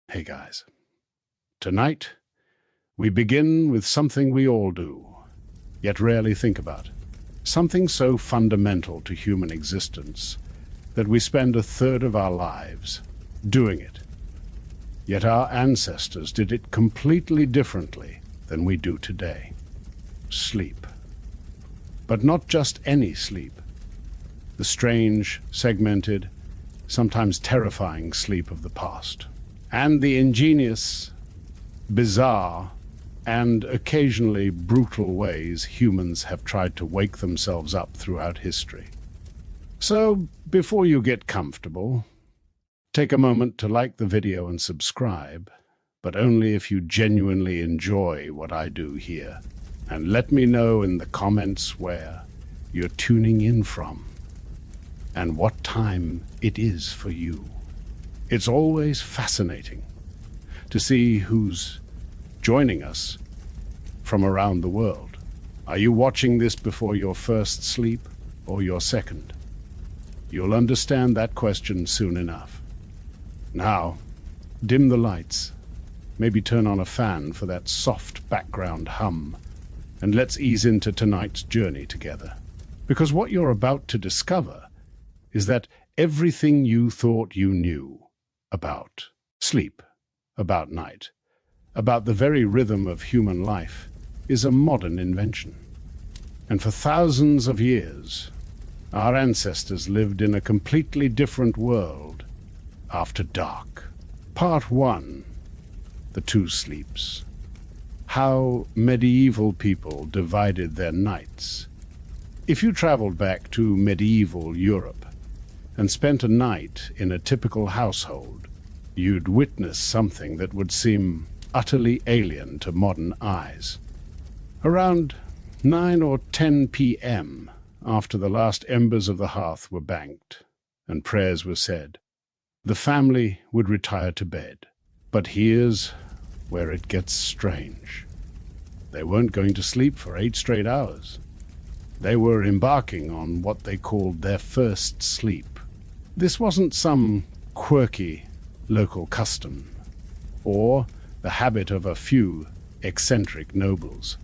Hey guys, tonight we begin with something we all do, yet rarely think about. Something so fundamental to human existence that we spend a third of our lives doing it. Yet our ancestors did it completely differently than we do today. Sleep. But not just any sleep. The strange, segmented, sometimes terrifying sleep of the past. And the ingenious, bizarre, and occasionally brutal ways humans have tried to wake themselves up throughout history. So, before you get comfortable, take a moment to like the video and subscribe, but only if you genuinely enjoy what I do here. And let me know in the comments where you're tuning in from and what time it is for you. It's always fascinating to see who's joining us from around the world. Are you watching this before your first sleep or your second? You'll understand that question soon enough. Now, dim the lights, maybe turn on a fan for that soft background hum, and let's ease into tonight's journey together. Because what you're about to discover is that everything you thought you knew about sleep, about night, about the very rhythm of human life is a modern invention. And for thousands of years, our ancestors lived in a completely different world after dark. Part 1, The Two Sleeps. How medieval people divided their nights. If you traveled back to medieval Europe and spent a night in a typical household, you'd witness something that would seem utterly alien to modern eyes. Around 9 or 10 p.m., after the last embers of the hearth were banked and prayers were said, the family would retire to bed. But here's where it gets strange. They weren't going to sleep for 8 straight hours. They were embarking on what they called their first sleep. This wasn't some quirky local custom or the habit of a few eccentric nobles.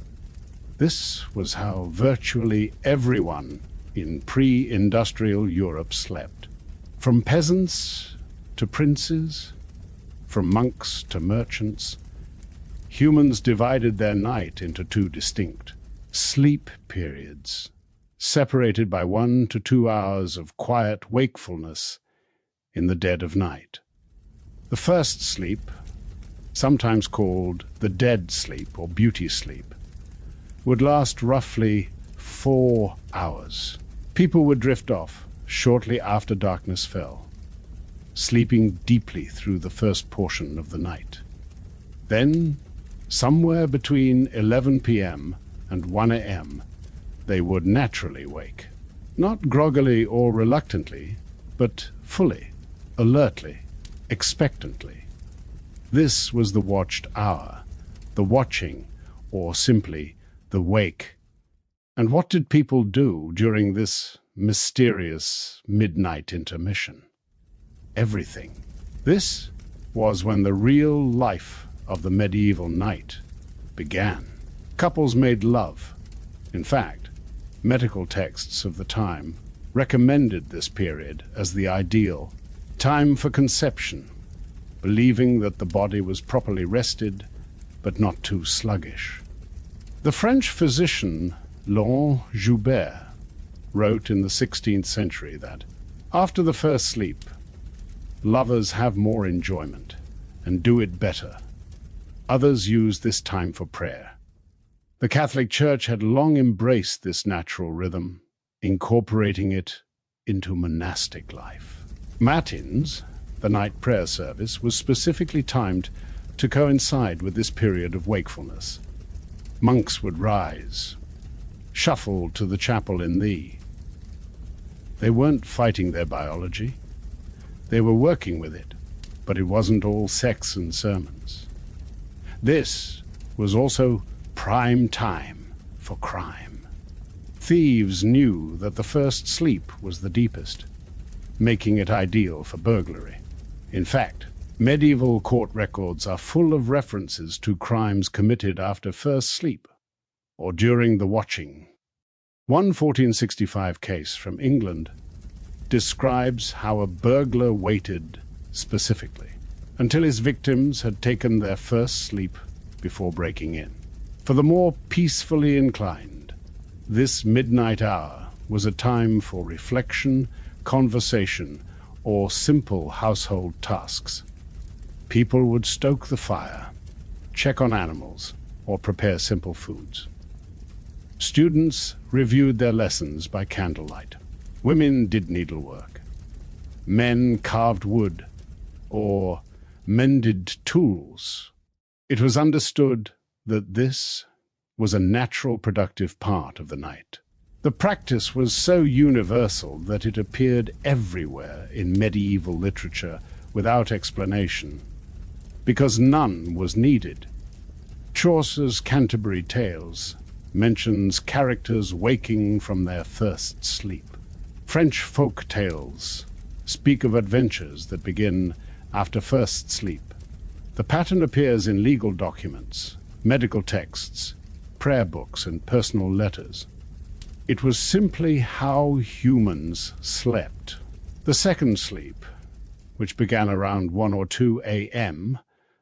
This was how virtually everyone in pre-industrial Europe slept. From peasants to princes, from monks to merchants, humans divided their night into 2 distinct sleep periods, separated by 1 to 2 hours of quiet wakefulness in the dead of night. The first sleep, sometimes called the dead sleep or beauty sleep, would last roughly 4 hours. People would drift off shortly after darkness fell, sleeping deeply through the first portion of the night. Then, somewhere between 11 p.m. and 1 a.m., they would naturally wake, not groggily or reluctantly, but fully, alertly, expectantly. This was the watched hour, the watching, or simply the wake. And what did people do during this mysterious midnight intermission? Everything. This was when the real life of the medieval night began. Couples made love. In fact, medical texts of the time recommended this period as the ideal time for conception, believing that the body was properly rested but not too sluggish. The French physician Laurent Joubert wrote in the 16th century that after the first sleep, lovers have more enjoyment and do it better. Others use this time for prayer. The Catholic Church had long embraced this natural rhythm, incorporating it into monastic life. Matins, the night prayer service, was specifically timed to coincide with this period of wakefulness. Monks would rise, shuffle to the chapel in thee. They weren't fighting their biology. They were working with it, but it wasn't all sex and sermons. This was also prime time for crime. Thieves knew that the first sleep was the deepest, making it ideal for burglary. In fact, Medieval court records are full of references to crimes committed after first sleep or during the watching. One 1465 case from England describes how a burglar waited specifically until his victims had taken their first sleep before breaking in. For the more peacefully inclined, this midnight hour was a time for reflection, conversation, or simple household tasks. People would stoke the fire, check on animals, or prepare simple foods. Students reviewed their lessons by candlelight. Women did needlework. Men carved wood or mended tools. It was understood that this was a natural, productive part of the night. The practice was so universal that it appeared everywhere in medieval literature without explanation, because none was needed. Chaucer's Canterbury Tales mentions characters waking from their first sleep. French folk tales speak of adventures that begin after first sleep. The pattern appears in legal documents, medical texts, prayer books, and personal letters. It was simply how humans slept. The second sleep, which began around 1 or 2 a.m.,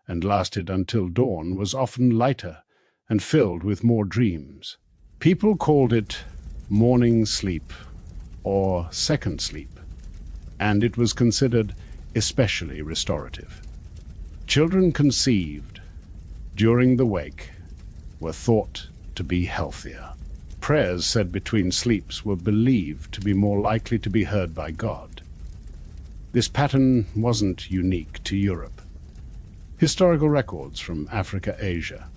and lasted until dawn, was often lighter and filled with more dreams. People called it morning sleep or second sleep, and it was considered especially restorative. Children conceived during the wake were thought to be healthier. Prayers said between sleeps were believed to be more likely to be heard by God. This pattern wasn't unique to Europe. Historical records from Africa, Asia,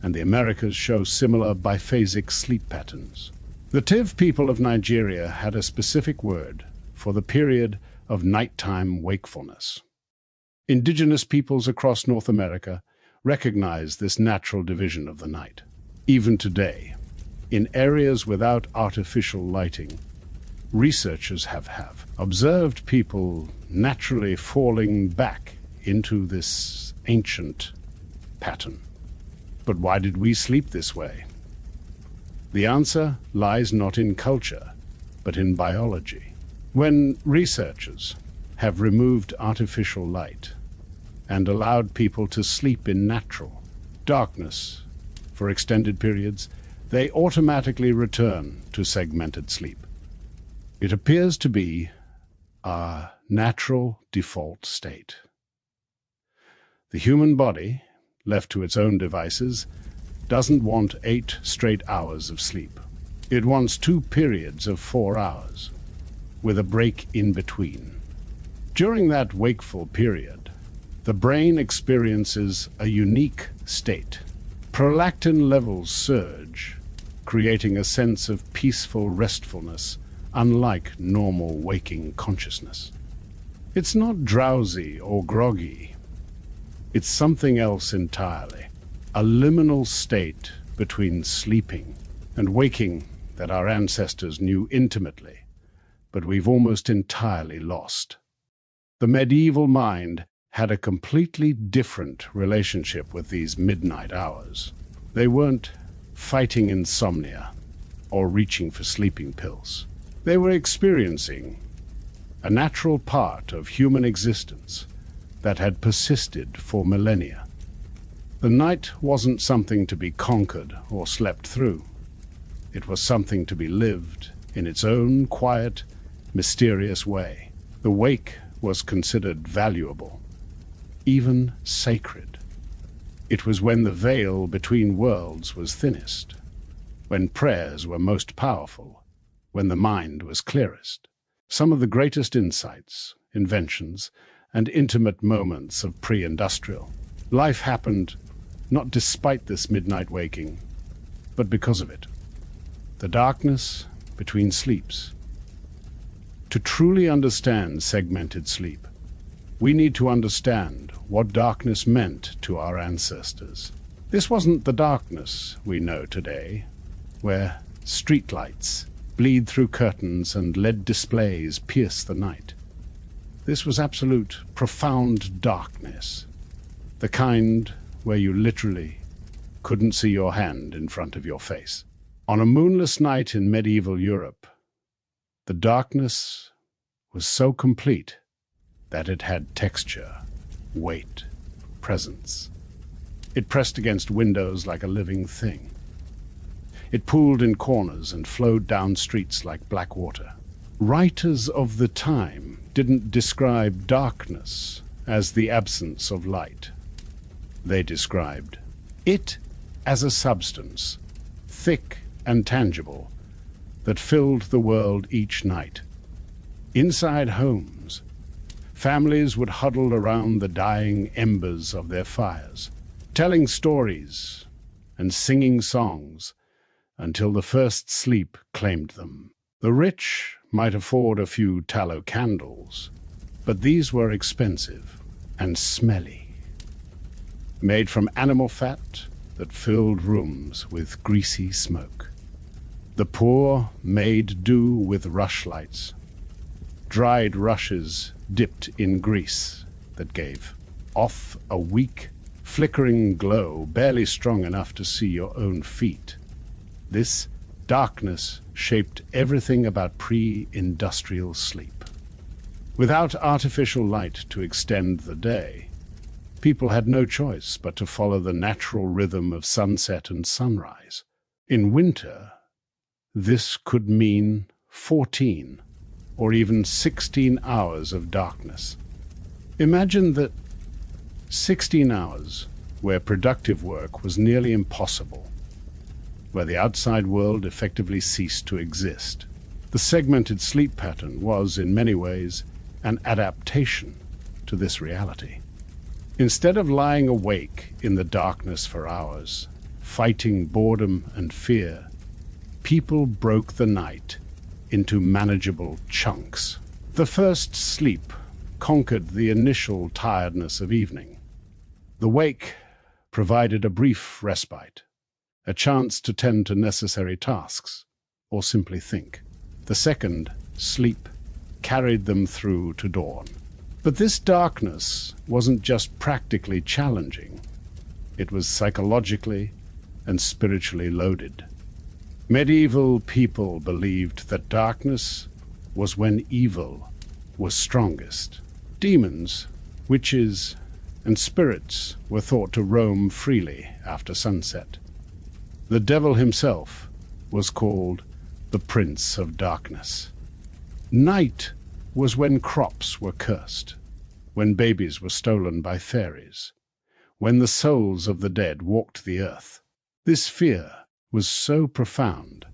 and the Americas show similar biphasic sleep patterns. The Tiv people of Nigeria had a specific word for the period of nighttime wakefulness. Indigenous peoples across North America recognize this natural division of the night. Even today, in areas without artificial lighting, researchers have observed people naturally falling back into this ancient pattern. But why did we sleep this way? The answer lies not in culture, but in biology. When researchers have removed artificial light and allowed people to sleep in natural darkness for extended periods, they automatically return to segmented sleep. It appears to be our natural default state. The human body, left to its own devices, doesn't want 8 straight hours of sleep. It wants 2 periods of 4 hours, with a break in between. During that wakeful period, the brain experiences a unique state. Prolactin levels surge, creating a sense of peaceful restfulness, unlike normal waking consciousness. It's not drowsy or groggy. It's something else entirely, a liminal state between sleeping and waking that our ancestors knew intimately, but we've almost entirely lost. The medieval mind had a completely different relationship with these midnight hours. They weren't fighting insomnia or reaching for sleeping pills. They were experiencing a natural part of human existence that had persisted for millennia. The night wasn't something to be conquered or slept through. It was something to be lived in its own quiet, mysterious way. The wake was considered valuable, even sacred. It was when the veil between worlds was thinnest, when prayers were most powerful, when the mind was clearest. Some of the greatest insights, inventions, and intimate moments of pre-industrial life happened not despite this midnight waking, but because of it. The darkness between sleeps. To truly understand segmented sleep, we need to understand what darkness meant to our ancestors. This wasn't the darkness we know today, where streetlights bleed through curtains and LED displays pierce the night. This was absolute, profound darkness, the kind where you literally couldn't see your hand in front of your face. On a moonless night in medieval Europe, the darkness was so complete that it had texture, weight, presence. It pressed against windows like a living thing. It pooled in corners and flowed down streets like black water. Writers of the time didn't describe darkness as the absence of light. They described it as a substance, thick and tangible, that filled the world each night. Inside homes, families would huddle around the dying embers of their fires, telling stories and singing songs until the first sleep claimed them. The rich might afford a few tallow candles, but these were expensive and smelly, made from animal fat that filled rooms with greasy smoke. The poor made do with rushlights, dried rushes dipped in grease that gave off a weak, flickering glow barely strong enough to see your own feet. This darkness shaped everything about pre-industrial sleep. Without artificial light to extend the day, people had no choice but to follow the natural rhythm of sunset and sunrise. In winter, this could mean 14 or even 16 hours of darkness. Imagine that 16 hours where productive work was nearly impossible, where the outside world effectively ceased to exist. The segmented sleep pattern was, in many ways, an adaptation to this reality. Instead of lying awake in the darkness for hours, fighting boredom and fear, people broke the night into manageable chunks. The first sleep conquered the initial tiredness of evening. The wake provided a brief respite, a chance to tend to necessary tasks, or simply think. The second, sleep, carried them through to dawn. But this darkness wasn't just practically challenging. It was psychologically and spiritually loaded. Medieval people believed that darkness was when evil was strongest. Demons, witches, and spirits were thought to roam freely after sunset. The devil himself was called the Prince of Darkness. Night was when crops were cursed, when babies were stolen by fairies, when the souls of the dead walked the earth. This fear was so profound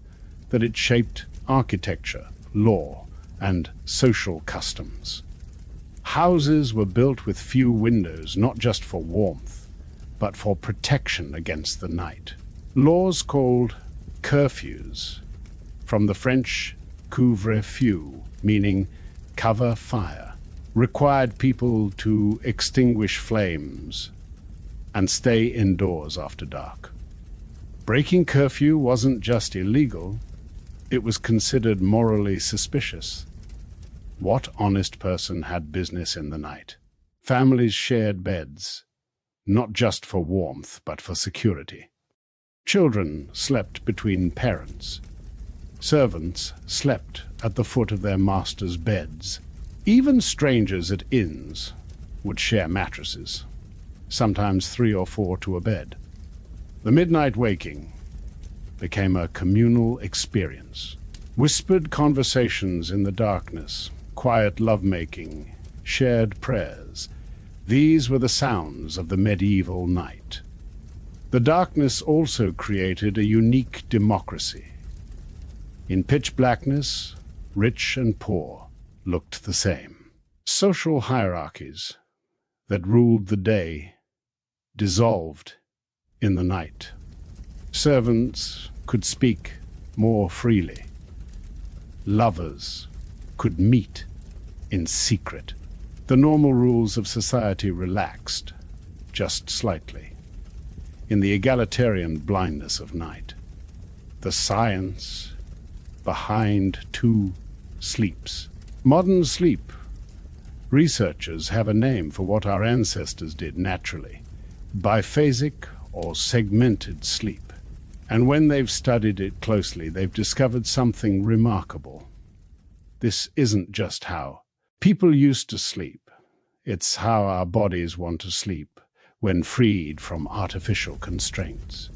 that it shaped architecture, law, and social customs. Houses were built with few windows, not just for warmth, but for protection against the night. Laws called curfews, from the French couvre-feu, meaning cover fire, required people to extinguish flames and stay indoors after dark. Breaking curfew wasn't just illegal, it was considered morally suspicious. What honest person had business in the night? Families shared beds, not just for warmth, but for security. Children slept between parents. Servants slept at the foot of their masters' beds. Even strangers at inns would share mattresses, sometimes 3 or 4 to a bed. The midnight waking became a communal experience. Whispered conversations in the darkness, quiet lovemaking, shared prayers. These were the sounds of the medieval night. The darkness also created a unique democracy. In pitch blackness, rich and poor looked the same. Social hierarchies that ruled the day dissolved in the night. Servants could speak more freely. Lovers could meet in secret. The normal rules of society relaxed, just slightly, in the egalitarian blindness of night. The science behind 2 sleeps. Modern sleep Researchers have a name for what our ancestors did naturally: biphasic or segmented sleep. And when they've studied it closely, they've discovered something remarkable. This isn't just how people used to sleep. It's how our bodies want to sleep when freed from artificial constraints.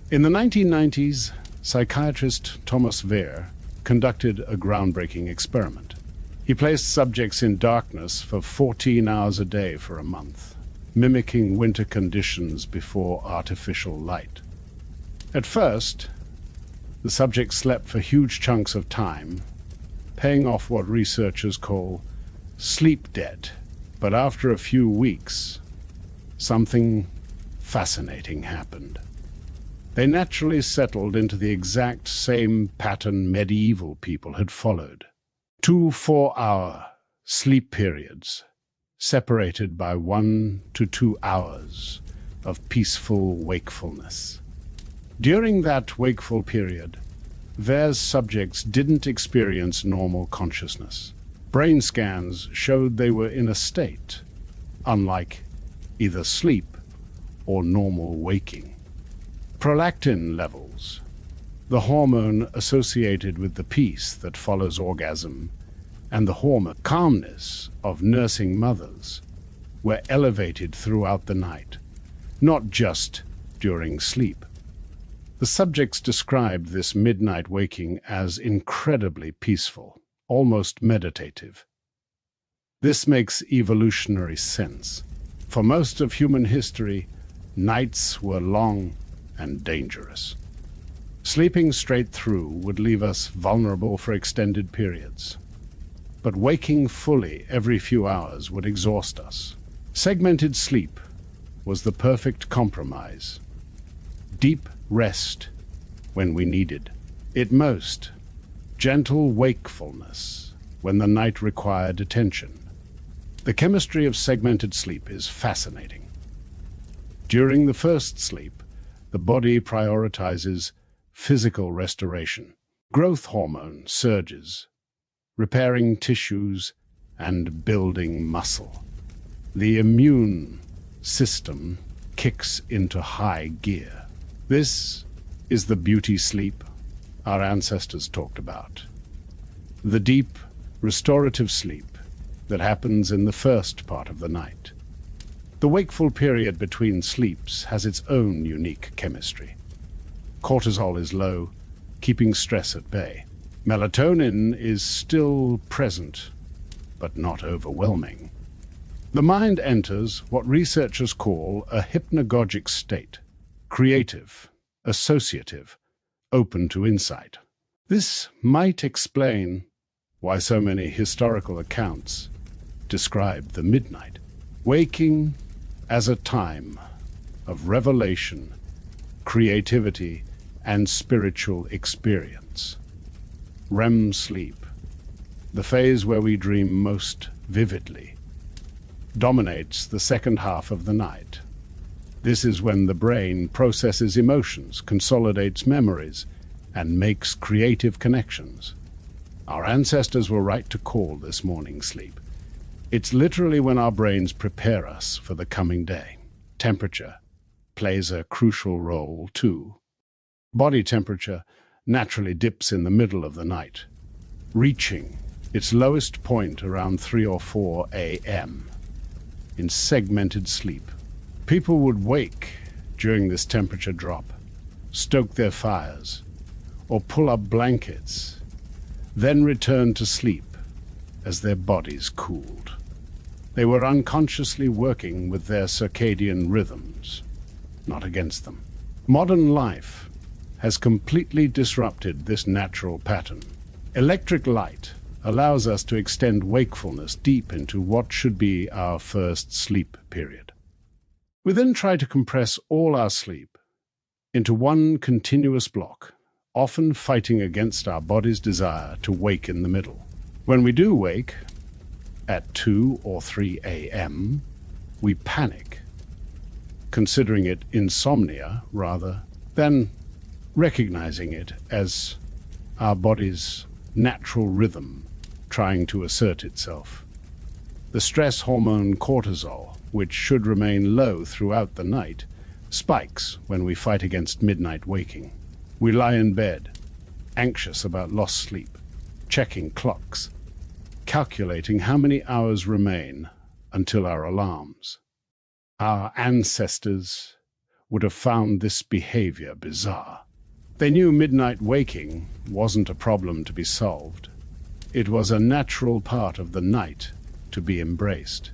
In the 1990s, psychiatrist Thomas Weir conducted a groundbreaking experiment. He placed subjects in darkness for 14 hours a day for a month, mimicking winter conditions before artificial light. At first, the subjects slept for huge chunks of time, paying off what researchers call sleep debt. But after a few weeks, something fascinating happened. They naturally settled into the exact same pattern medieval people had followed. 2 4-hour sleep periods, separated by 1 to 2 hours of peaceful wakefulness. During that wakeful period, Weir's subjects didn't experience normal consciousness. Brain scans showed they were in a state, unlike either sleep or normal waking. Prolactin levels, the hormone associated with the peace that follows orgasm, and the hormone calmness of nursing mothers, were elevated throughout the night, not just during sleep. The subjects described this midnight waking as incredibly peaceful, almost meditative. This makes evolutionary sense. For most of human history, nights were long and dangerous. Sleeping straight through would leave us vulnerable for extended periods. But waking fully every few hours would exhaust us. Segmented sleep was the perfect compromise. Deep rest when we needed it most. Gentle wakefulness when the night required attention. The chemistry of segmented sleep is fascinating. During the first sleep, the body prioritizes physical restoration. Growth hormone surges, repairing tissues and building muscle. The immune system kicks into high gear. This is the beauty sleep our ancestors talked about. The deep, restorative sleep that happens in the first part of the night. The wakeful period between sleeps has its own unique chemistry. Cortisol is low, keeping stress at bay. Melatonin is still present, but not overwhelming. The mind enters what researchers call a hypnagogic state, creative, associative, open to insight. This might explain why so many historical accounts describe the midnight waking as a time of revelation, creativity, and spiritual experience. REM sleep, the phase where we dream most vividly, dominates the second half of the night. This is when the brain processes emotions, consolidates memories, and makes creative connections. Our ancestors were right to call this morning sleep. It's literally when our brains prepare us for the coming day. Temperature plays a crucial role too. Body temperature naturally dips in the middle of the night, reaching its lowest point around 3 or 4 a.m. In segmented sleep, people would wake during this temperature drop, stoke their fires, or pull up blankets, then return to sleep as their bodies cooled. They were unconsciously working with their circadian rhythms, not against them. Modern life has completely disrupted this natural pattern. Electric light allows us to extend wakefulness deep into what should be our first sleep period. We then try to compress all our sleep into one continuous block, often fighting against our body's desire to wake in the middle. When we do wake, at 2 or 3 a.m., we panic, considering it insomnia rather than recognizing it as our body's natural rhythm trying to assert itself. The stress hormone cortisol, which should remain low throughout the night, spikes when we fight against midnight waking. We lie in bed, anxious about lost sleep, checking clocks, calculating how many hours remain until our alarms. Our ancestors would have found this behavior bizarre. They knew midnight waking wasn't a problem to be solved. It was a natural part of the night to be embraced.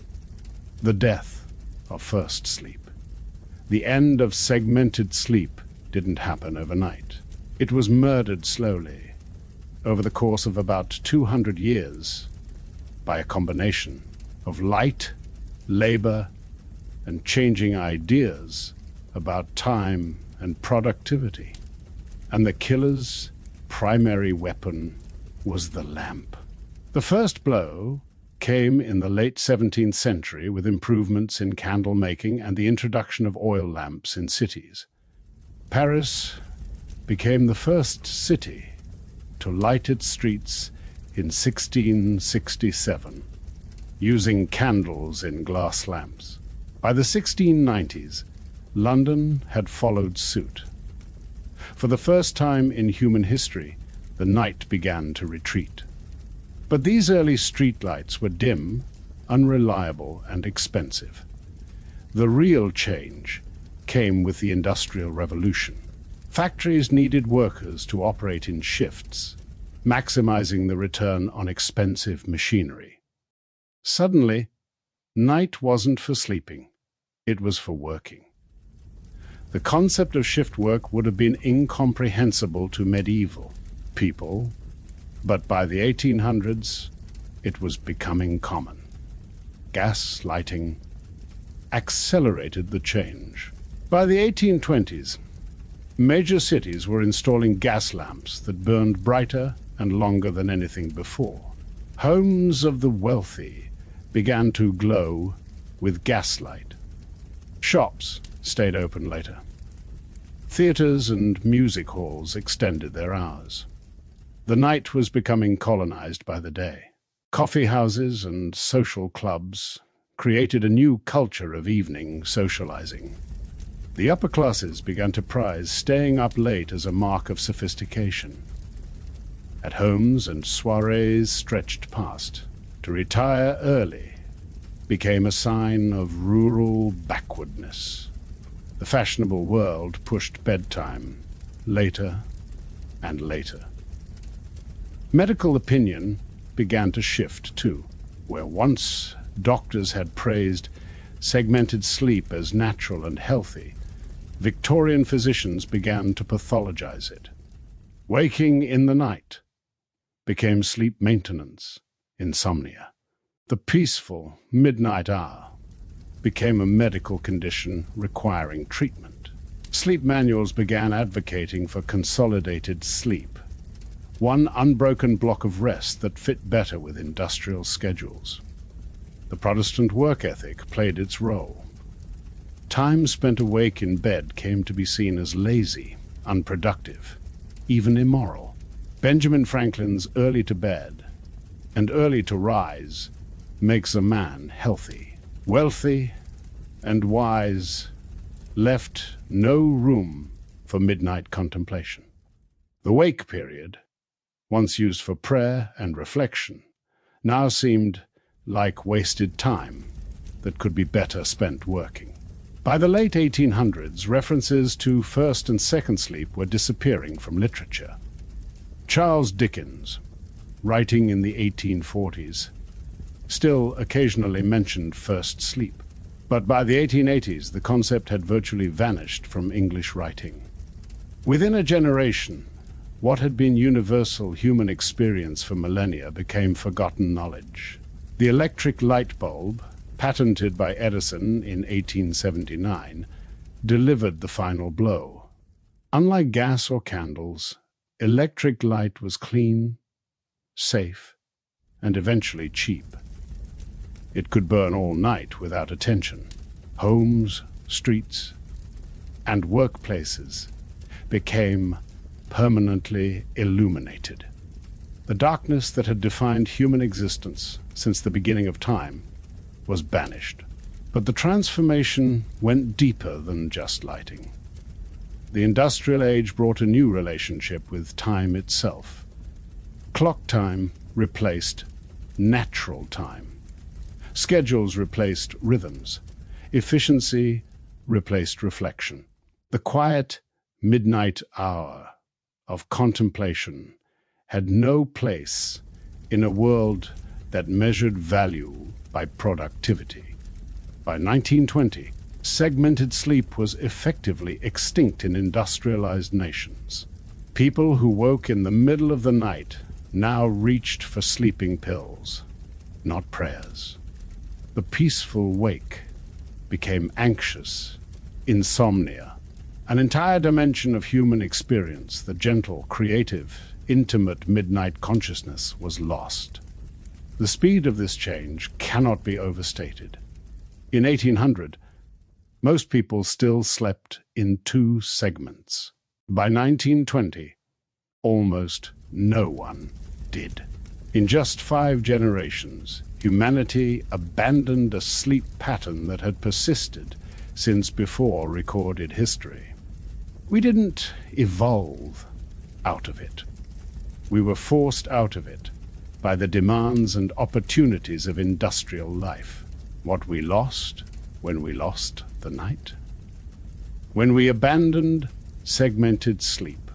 The death of first sleep. The end of segmented sleep didn't happen overnight. It was murdered slowly, over the course of about 200 years, by a combination of light, labor, and changing ideas about time and productivity. And the killer's primary weapon was the lamp. The first blow came in the late 17th century with improvements in candle making and the introduction of oil lamps in cities. Paris became the first city to light its streets in 1667, using candles in glass lamps. By the 1690s, London had followed suit. For the first time in human history, the night began to retreat. But these early streetlights were dim, unreliable, and expensive. The real change came with the Industrial Revolution. Factories needed workers to operate in shifts, maximizing the return on expensive machinery. Suddenly, night wasn't for sleeping, it was for working. The concept of shift work would have been incomprehensible to medieval people, but by the 1800s, it was becoming common. Gas lighting accelerated the change. By the 1820s, major cities were installing gas lamps that burned brighter and longer than anything before. Homes of the wealthy began to glow with gaslight. Shops stayed open later. Theaters and music halls extended their hours. The night was becoming colonized by the day. Coffee houses and social clubs created a new culture of evening socializing. The upper classes began to prize staying up late as a mark of sophistication. At homes and soirees stretched past. To retire early became a sign of rural backwardness. The fashionable world pushed bedtime later and later. Medical opinion began to shift too. Where once doctors had praised segmented sleep as natural and healthy, Victorian physicians began to pathologize it. Waking in the night became sleep maintenance, insomnia. The peaceful midnight hour became a medical condition requiring treatment. Sleep manuals began advocating for consolidated sleep, one unbroken block of rest that fit better with industrial schedules. The Protestant work ethic played its role. Time spent awake in bed came to be seen as lazy, unproductive, even immoral. Benjamin Franklin's early to bed and early to rise makes a man healthy, wealthy, and wise, left no room for midnight contemplation. The wake period, once used for prayer and reflection, now seemed like wasted time that could be better spent working. By the late 1800s, references to first and second sleep were disappearing from literature. Charles Dickens, writing in the 1840s, still occasionally mentioned first sleep. But by the 1880s, the concept had virtually vanished from English writing. Within a generation, what had been universal human experience for millennia became forgotten knowledge. The electric light bulb, patented by Edison in 1879, delivered the final blow. Unlike gas or candles, electric light was clean, safe, and eventually cheap. It could burn all night without attention. Homes, streets, and workplaces became permanently illuminated. The darkness that had defined human existence since the beginning of time was banished. But the transformation went deeper than just lighting. The industrial age brought a new relationship with time itself. Clock time replaced natural time. Schedules replaced rhythms. Efficiency replaced reflection. The quiet midnight hour of contemplation had no place in a world that measured value by productivity. By 1920, segmented sleep was effectively extinct in industrialized nations. People who woke in the middle of the night now reached for sleeping pills, not prayers. The peaceful wake became anxious insomnia, an entire dimension of human experience. The gentle, creative, intimate midnight consciousness was lost. The speed of this change cannot be overstated. In 1800, most people still slept in 2 segments. By 1920, almost no one did. In just 5 generations, humanity abandoned a sleep pattern that had persisted since before recorded history. We didn't evolve out of it. We were forced out of it by the demands and opportunities of industrial life. What we lost when we lost the night? When we abandoned segmented sleep,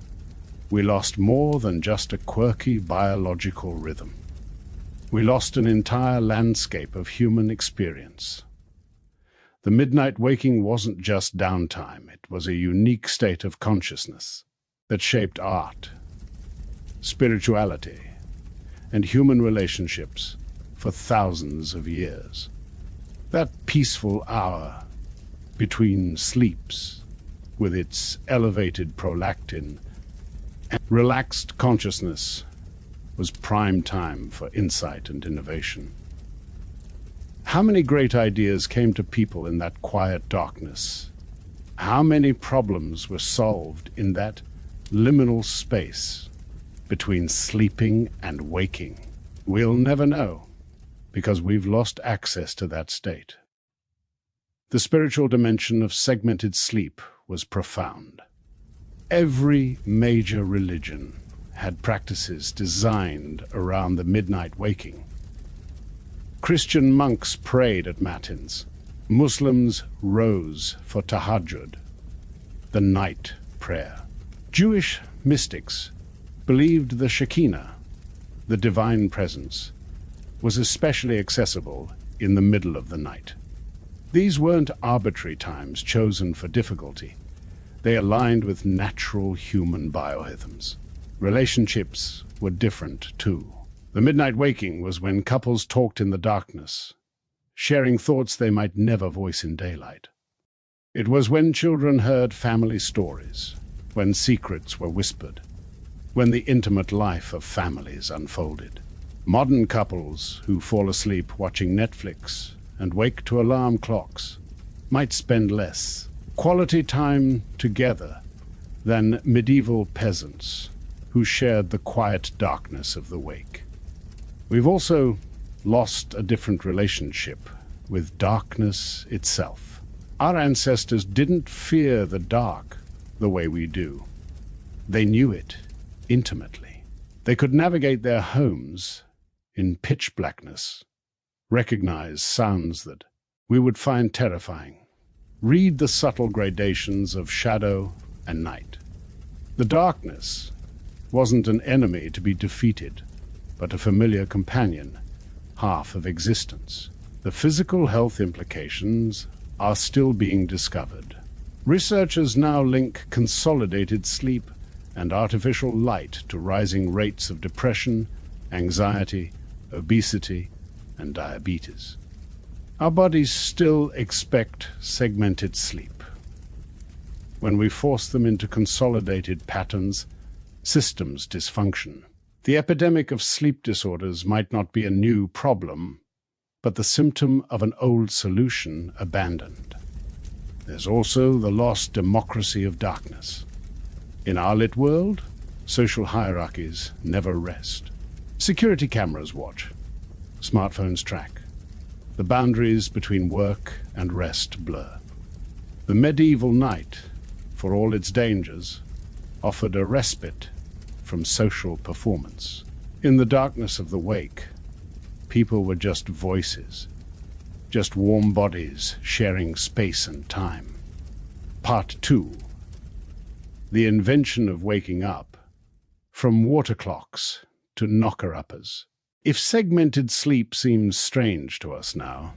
we lost more than just a quirky biological rhythm. We lost an entire landscape of human experience. The midnight waking wasn't just downtime, it was a unique state of consciousness that shaped art, spirituality, and human relationships for thousands of years. That peaceful hour between sleeps, with its elevated prolactin and relaxed consciousness, was prime time for insight and innovation. How many great ideas came to people in that quiet darkness? How many problems were solved in that liminal space between sleeping and waking? We'll never know, because we've lost access to that state. The spiritual dimension of segmented sleep was profound. Every major religion had practices designed around the midnight waking. Christian monks prayed at matins. Muslims rose for tahajjud, the night prayer. Jewish mystics believed the Shekinah, the divine presence, was especially accessible in the middle of the night. These weren't arbitrary times chosen for difficulty. They aligned with natural human biorhythms. Relationships were different, too. The midnight waking was when couples talked in the darkness, sharing thoughts they might never voice in daylight. It was when children heard family stories, when secrets were whispered, when the intimate life of families unfolded. Modern couples who fall asleep watching Netflix and wake to alarm clocks might spend less quality time together than medieval peasants who shared the quiet darkness of the wake. We've also lost a different relationship with darkness itself. Our ancestors didn't fear the dark the way we do. They knew it intimately. They could navigate their homes in pitch blackness, recognize sounds that we would find terrifying, read the subtle gradations of shadow and night. The darkness wasn't an enemy to be defeated, but a familiar companion, half of existence. The physical health implications are still being discovered. Researchers now link consolidated sleep and artificial light to rising rates of depression, anxiety, obesity, and diabetes. Our bodies still expect segmented sleep. When we force them into consolidated patterns, systems dysfunction. The epidemic of sleep disorders might not be a new problem, but the symptom of an old solution abandoned. There's also the lost democracy of darkness. In our lit world, social hierarchies never rest. Security cameras watch, smartphones track. The boundaries between work and rest blur. The medieval night, for all its dangers, offered a respite from social performance. In the darkness of the wake, people were just voices, just warm bodies sharing space and time. Part 2. The Invention of Waking Up. From water clocks to knocker-uppers. If segmented sleep seems strange to us now,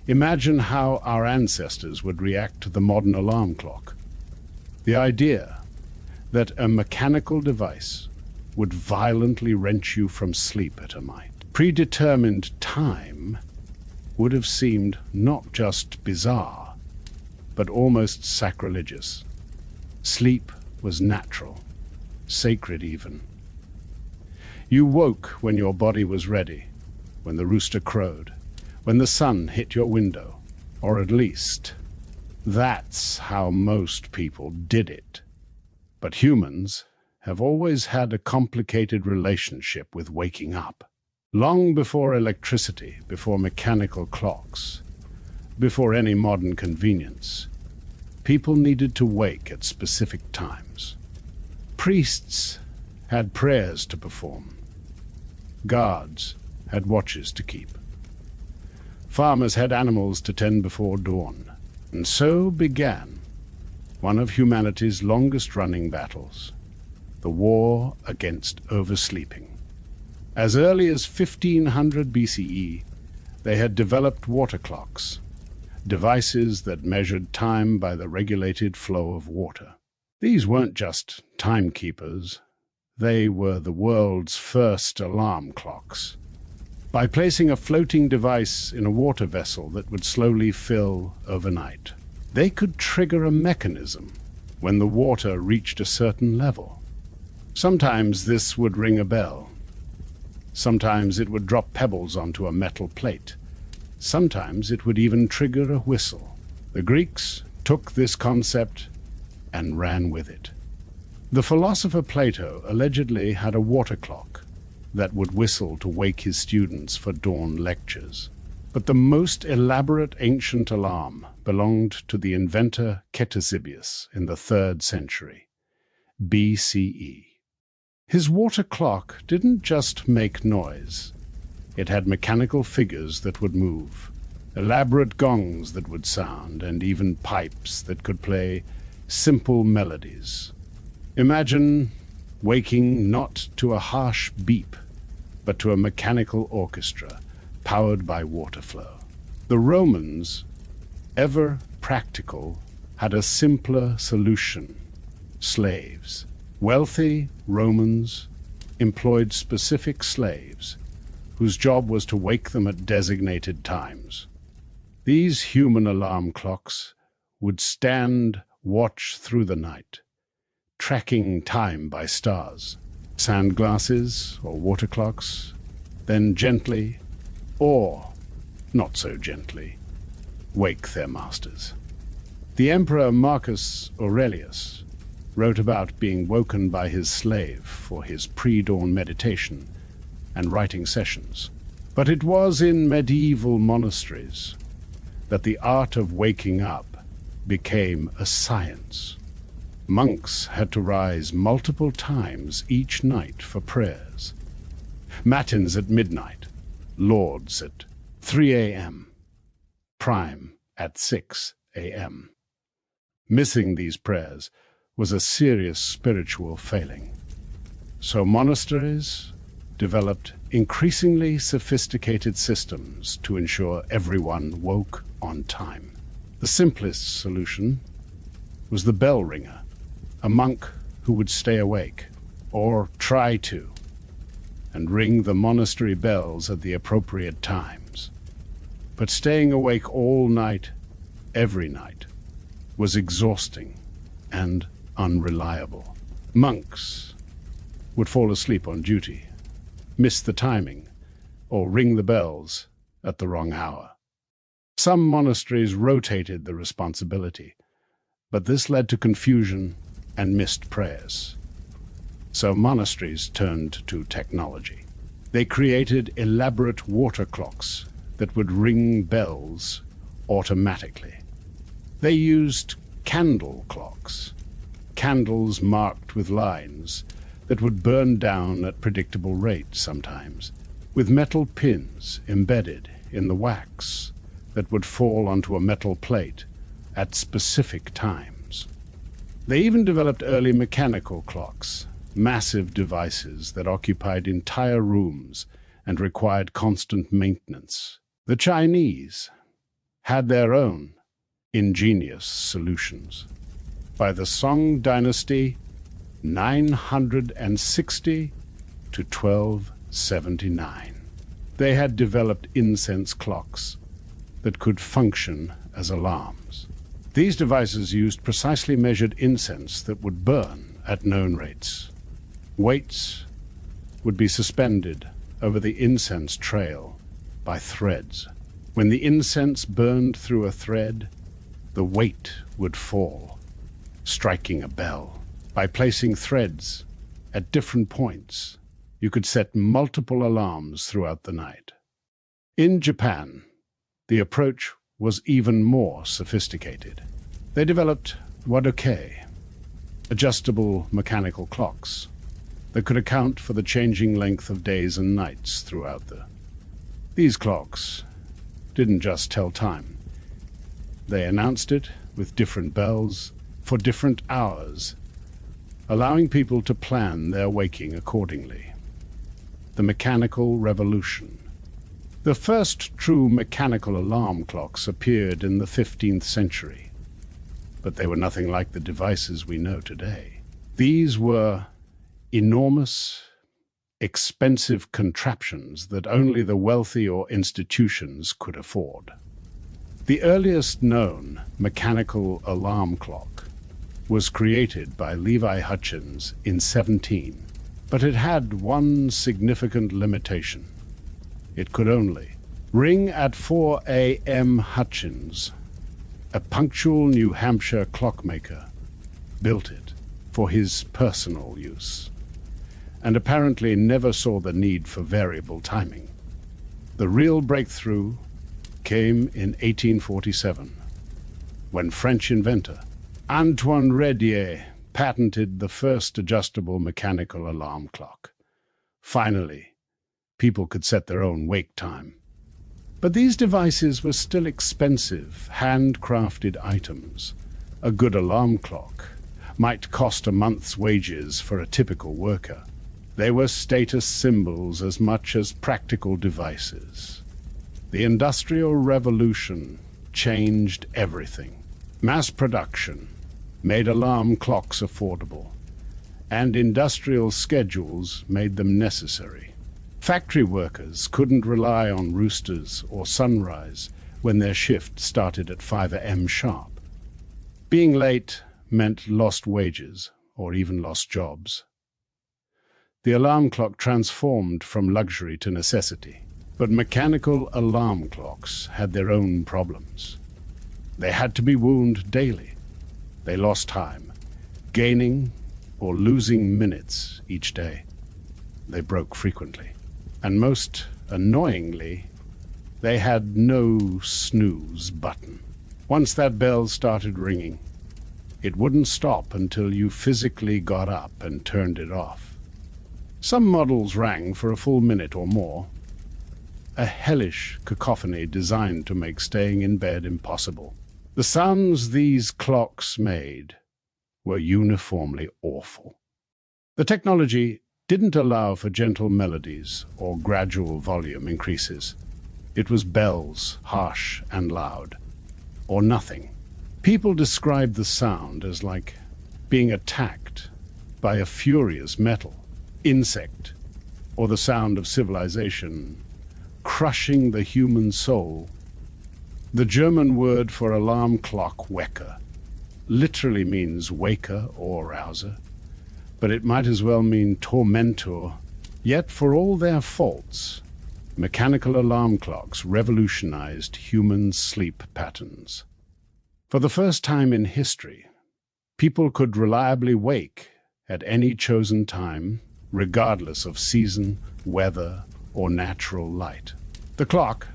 imagine how our ancestors would react to the modern alarm clock. The idea that a mechanical device would violently wrench you from sleep at a predetermined time would have seemed not just bizarre, but almost sacrilegious. Sleep was natural, sacred even. You woke when your body was ready, when the rooster crowed, when the sun hit your window, or at least, that's how most people did it. But humans have always had a complicated relationship with waking up. Long before electricity, before mechanical clocks, before any modern convenience, people needed to wake at specific times. Priests had prayers to perform. Guards had watches to keep. Farmers had animals to tend before dawn. And so began one of humanity's longest-running battles, the war against oversleeping. As early as 1500 BCE, they had developed water clocks, devices that measured time by the regulated flow of water. These weren't just timekeepers, they were the world's first alarm clocks. By placing a floating device in a water vessel that would slowly fill overnight, they could trigger a mechanism when the water reached a certain level. Sometimes this would ring a bell. Sometimes it would drop pebbles onto a metal plate. Sometimes it would even trigger a whistle. The Greeks took this concept and ran with it. The philosopher Plato allegedly had a water clock that would whistle to wake his students for dawn lectures. But the most elaborate ancient alarm belonged to the inventor Ctesibius in the 3rd century BCE. His water clock didn't just make noise. It had mechanical figures that would move, elaborate gongs that would sound, and even pipes that could play simple melodies. Imagine waking not to a harsh beep, but to a mechanical orchestra powered by water flow. The Romans, ever practical, had a simpler solution: slaves. Wealthy Romans employed specific slaves whose job was to wake them at designated times. These human alarm clocks would stand watch through the night, tracking time by stars. Sand glasses or water clocks, then gently, or not so gently, wake their masters. The Emperor Marcus Aurelius wrote about being woken by his slave for his pre-dawn meditation and writing sessions. But it was in medieval monasteries that the art of waking up became a science. Monks had to rise multiple times each night for prayers. Matins at midnight, lauds at 3 a.m., prime at 6 a.m. Missing these prayers was a serious spiritual failing. So monasteries developed increasingly sophisticated systems to ensure everyone woke on time. The simplest solution was the bell ringer, a monk who would stay awake, or try to, and ring the monastery bells at the appropriate times. But staying awake all night, every night, was exhausting and unreliable. Monks would fall asleep on duty, miss the timing, or ring the bells at the wrong hour. Some monasteries rotated the responsibility, but this led to confusion and missed prayers. So monasteries turned to technology. They created elaborate water clocks that would ring bells automatically. They used candle clocks, candles marked with lines that would burn down at predictable rates sometimes, with metal pins embedded in the wax that would fall onto a metal plate at specific times. They even developed early mechanical clocks, massive devices that occupied entire rooms and required constant maintenance. The Chinese had their own ingenious solutions. By the Song dynasty, 960 to 1279, they had developed incense clocks that could function as alarms. These devices used precisely measured incense that would burn at known rates. Weights would be suspended over the incense trail by threads. When the incense burned through a thread, the weight would fall, striking a bell. By placing threads at different points, you could set multiple alarms throughout the night. In Japan, the approach was even more sophisticated. They developed wadoke, adjustable mechanical clocks, that could account for the changing length of days and nights throughout These clocks didn't just tell time. They announced it with different bells for different hours, allowing people to plan their waking accordingly. The mechanical revolution. The first true mechanical alarm clocks appeared in the 15th century, but they were nothing like the devices we know today. These were enormous, expensive contraptions that only the wealthy or institutions could afford. The earliest known mechanical alarm clock was created by Levi Hutchins in 17, but it had one significant limitation. It could only ring at 4 a.m. Hutchins, a punctual New Hampshire clockmaker, built it for his personal use, and apparently never saw the need for variable timing. The real breakthrough came in 1847, when French inventor Antoine Redier patented the first adjustable mechanical alarm clock. Finally, people could set their own wake time. But these devices were still expensive, handcrafted items. A good alarm clock might cost a month's wages for a typical worker. They were status symbols as much as practical devices. The Industrial Revolution changed everything. Mass production made alarm clocks affordable, and industrial schedules made them necessary. Factory workers couldn't rely on roosters or sunrise when their shift started at 5 a.m. sharp. Being late meant lost wages or even lost jobs. The alarm clock transformed from luxury to necessity. But mechanical alarm clocks had their own problems. They had to be wound daily. They lost time, gaining or losing minutes each day. They broke frequently. And most annoyingly, they had no snooze button. Once that bell started ringing, it wouldn't stop until you physically got up and turned it off. Some models rang for a full minute or more, a hellish cacophony designed to make staying in bed impossible. The sounds these clocks made were uniformly awful. The technology didn't allow for gentle melodies or gradual volume increases. It was bells, harsh and loud, or nothing. People described the sound as like being attacked by a furious metal, insect, or the sound of civilization crushing the human soul. The German word for alarm clock, Wecker, literally means waker or rouser, but it might as well mean tormentor. Yet for all their faults, mechanical alarm clocks revolutionized human sleep patterns. For the first time in history, people could reliably wake at any chosen time, regardless of season, weather, or natural light. The clock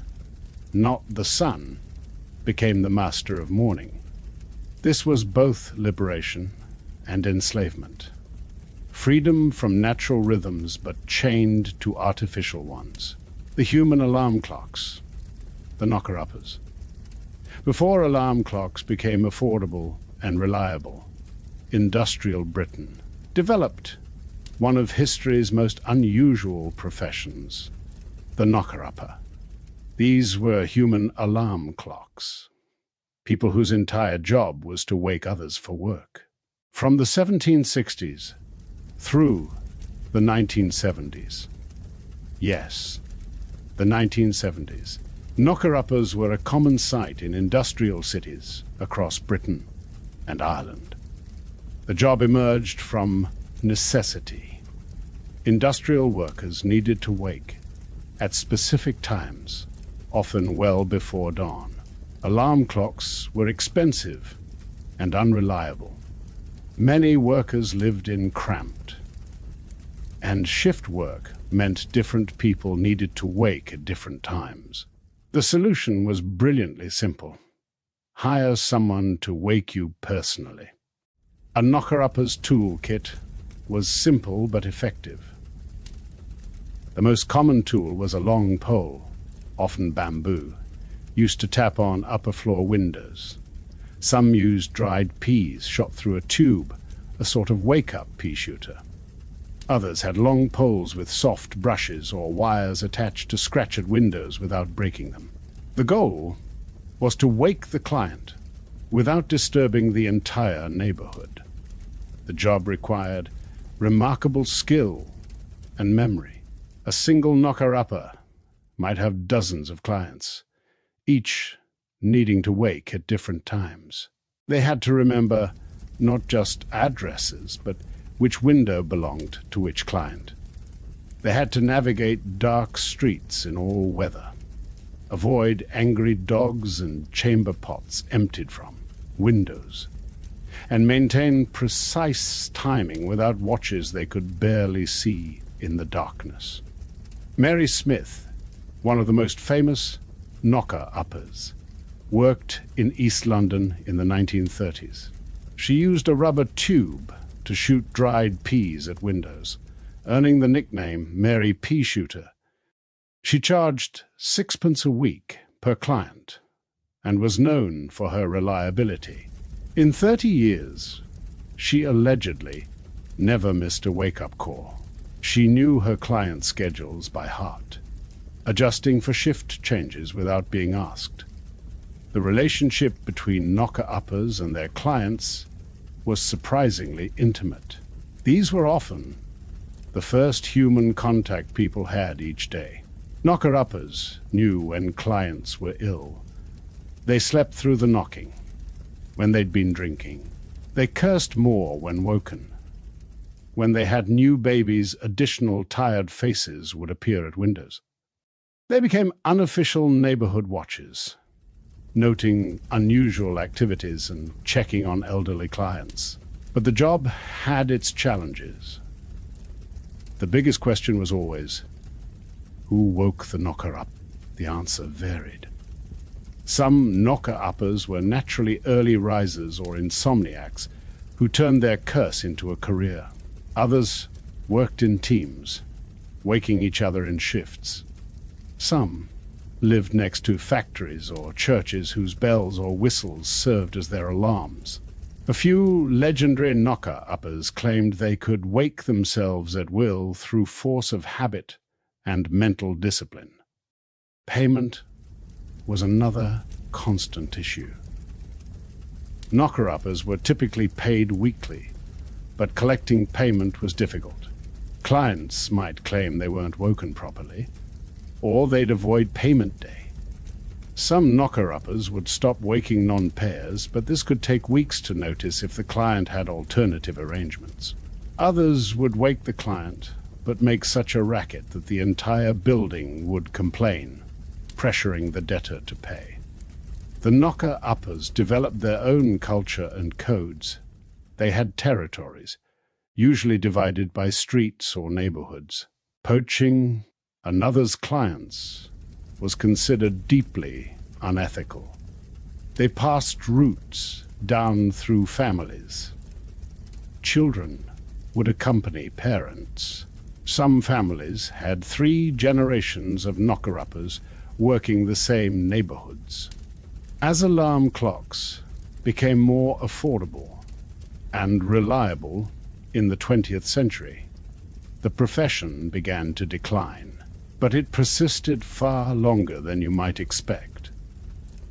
not the sun, became the master of morning. This was both liberation and enslavement. Freedom from natural rhythms but chained to artificial ones. The human alarm clocks, the knocker-uppers. Before alarm clocks became affordable and reliable, industrial Britain developed one of history's most unusual professions, the knocker-upper. These were human alarm clocks, people whose entire job was to wake others for work. From the 1760s through the 1970s, yes, the 1970s, knocker-uppers were a common sight in industrial cities across Britain and Ireland. The job emerged from necessity. Industrial workers needed to wake at specific times, often well before dawn. Alarm clocks were expensive and unreliable. Many workers lived in cramped, and shift work meant different people needed to wake at different times. The solution was brilliantly simple. Hire someone to wake you personally. A knocker-upper's toolkit was simple but effective. The most common tool was a long pole, often bamboo, used to tap on upper-floor windows. Some used dried peas shot through a tube, a sort of wake-up pea shooter. Others had long poles with soft brushes or wires attached to scratch at windows without breaking them. The goal was to wake the client without disturbing the entire neighborhood. The job required remarkable skill and memory. A single knocker-upper might have dozens of clients, each needing to wake at different times. They had to remember not just addresses, but which window belonged to which client. They had to navigate dark streets in all weather, avoid angry dogs and chamber pots emptied from windows, and maintain precise timing without watches they could barely see in the darkness. Mary Smith, one of the most famous knocker-uppers, worked in East London in the 1930s. She used a rubber tube to shoot dried peas at windows, earning the nickname Mary Pea Shooter. She charged 6 pence a week per client and was known for her reliability. In 30 years, she allegedly never missed a wake-up call. She knew her clients' schedules by heart, adjusting for shift changes without being asked. The relationship between knocker-uppers and their clients was surprisingly intimate. These were often the first human contact people had each day. Knocker-uppers knew when clients were ill. They slept through the knocking when they'd been drinking. They cursed more when woken. When they had new babies, additional tired faces would appear at windows. They became unofficial neighborhood watchers, noting unusual activities and checking on elderly clients. But the job had its challenges. The biggest question was always, who woke the knocker up? The answer varied. Some knocker-uppers were naturally early risers or insomniacs who turned their curse into a career. Others worked in teams, waking each other in shifts. Some lived next to factories or churches whose bells or whistles served as their alarms. A few legendary knocker-uppers claimed they could wake themselves at will through force of habit and mental discipline. Payment was another constant issue. Knocker-uppers were typically paid weekly, but collecting payment was difficult. Clients might claim they weren't woken properly, or they'd avoid payment day. Some knocker-uppers would stop waking non-payers, but this could take weeks to notice if the client had alternative arrangements. Others would wake the client, but make such a racket that the entire building would complain, pressuring the debtor to pay. The knocker-uppers developed their own culture and codes. They had territories, usually divided by streets or neighborhoods. Poaching another's clients was considered deeply unethical. They passed roots down through families. Children would accompany parents. Some families had 3 generations of knocker-uppers working the same neighborhoods. As alarm clocks became more affordable and reliable in the 20th century, the profession began to decline, but it persisted far longer than you might expect.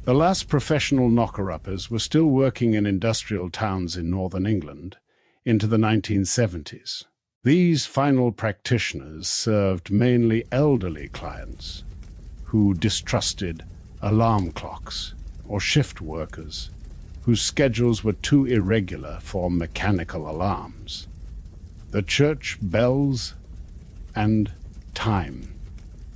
The last professional knocker-uppers were still working in industrial towns in northern England into the 1970s. These final practitioners served mainly elderly clients who distrusted alarm clocks, or shift workers whose schedules were too irregular for mechanical alarms. The church bells and time,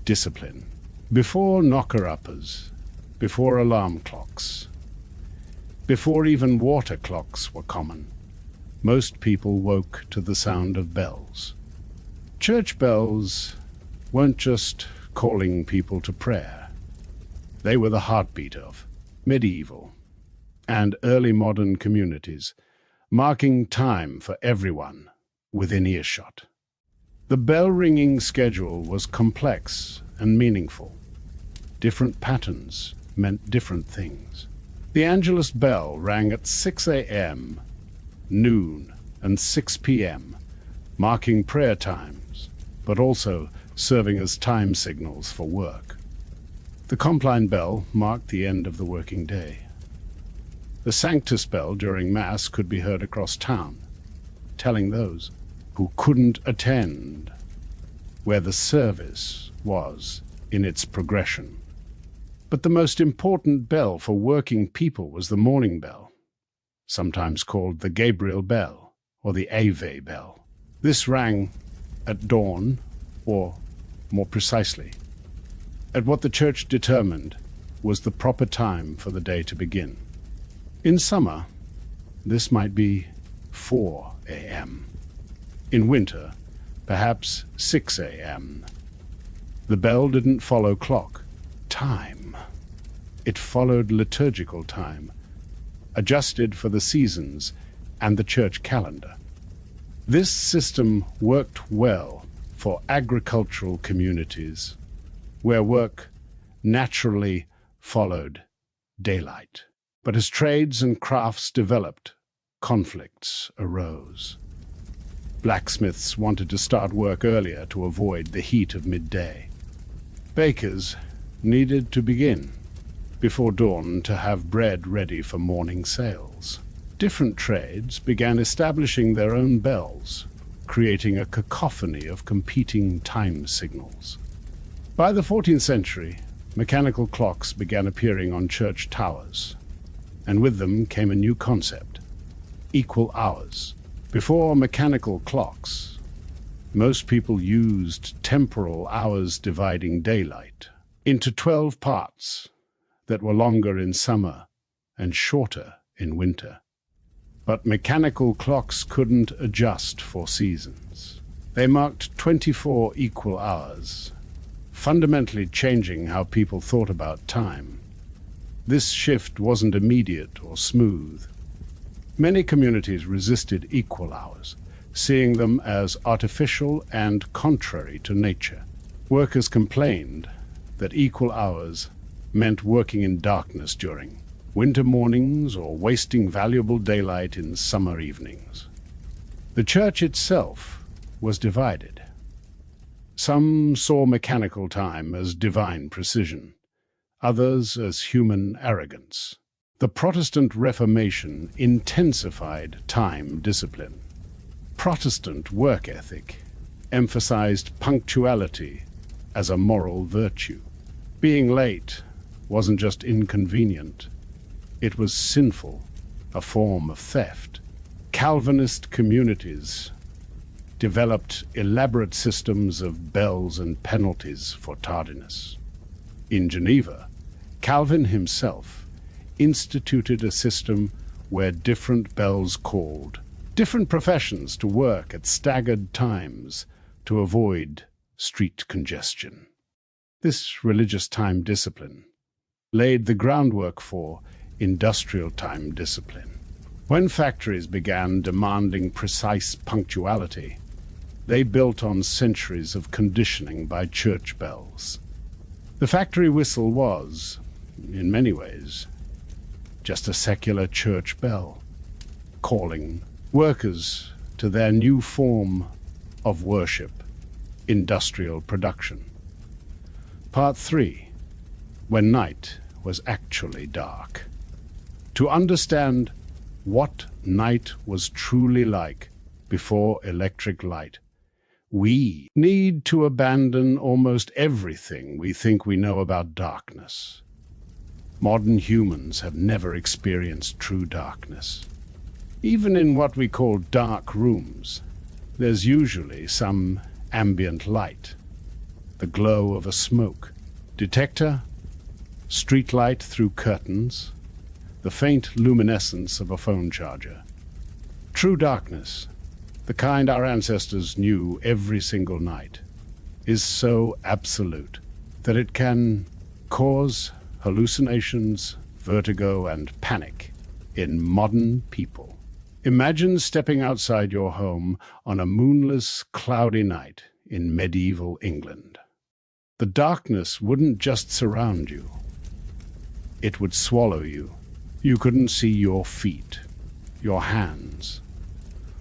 discipline. Before knocker-uppers, before alarm clocks, before even water clocks were common, most people woke to the sound of bells. Church bells weren't just calling people to prayer. They were the heartbeat of medieval and early modern communities, marking time for everyone within earshot. The bell-ringing schedule was complex and meaningful. Different patterns meant different things. The Angelus bell rang at 6 a.m., noon, and 6 p.m., marking prayer times, but also serving as time signals for work. The Compline bell marked the end of the working day. The Sanctus bell during Mass could be heard across town, telling those who couldn't attend where the service was in its progression. But the most important bell for working people was the morning bell, sometimes called the Gabriel bell or the Ave bell. This rang at dawn, or more precisely, at what the church determined was the proper time for the day to begin. In summer, this might be 4 a.m. In winter, perhaps 6 a.m. The bell didn't follow clock time. It followed liturgical time, adjusted for the seasons and the church calendar. This system worked well for agricultural communities, where work naturally followed daylight. But as trades and crafts developed, conflicts arose. Blacksmiths wanted to start work earlier to avoid the heat of midday. Bakers needed to begin before dawn to have bread ready for morning sales. Different trades began establishing their own bells, creating a cacophony of competing time signals. By the 14th century, mechanical clocks began appearing on church towers, and with them came a new concept: equal hours. Before mechanical clocks, most people used temporal hours dividing daylight into 12 parts that were longer in summer and shorter in winter. But mechanical clocks couldn't adjust for seasons. They marked 24 equal hours, fundamentally changing how people thought about time. This shift wasn't immediate or smooth. Many communities resisted equal hours, seeing them as artificial and contrary to nature. Workers complained that equal hours meant working in darkness during winter mornings or wasting valuable daylight in summer evenings. The church itself was divided. Some saw mechanical time as divine precision, others as human arrogance. The Protestant Reformation intensified time discipline. Protestant work ethic emphasized punctuality as a moral virtue. Being late wasn't just inconvenient, it was sinful, a form of theft. Calvinist communities developed elaborate systems of bells and penalties for tardiness. In Geneva, Calvin himself instituted a system where different bells called different professions to work at staggered times to avoid street congestion. This religious time discipline laid the groundwork for industrial time discipline. When factories began demanding precise punctuality, they built on centuries of conditioning by church bells. The factory whistle was, in many ways, just a secular church bell, calling workers to their new form of worship, industrial production. Part 3. When night was actually dark. To understand what night was truly like before electric light, we need to abandon almost everything we think we know about darkness. Modern humans have never experienced true darkness. Even in what we call dark rooms, there's usually some ambient light, the glow of a smoke detector, street light through curtains, the faint luminescence of a phone charger. True darkness, the kind our ancestors knew every single night, is so absolute that it can cause hallucinations, vertigo, and panic in modern people. Imagine stepping outside your home on a moonless, cloudy night in medieval England. The darkness wouldn't just surround you. It would swallow you. You couldn't see your feet, your hands,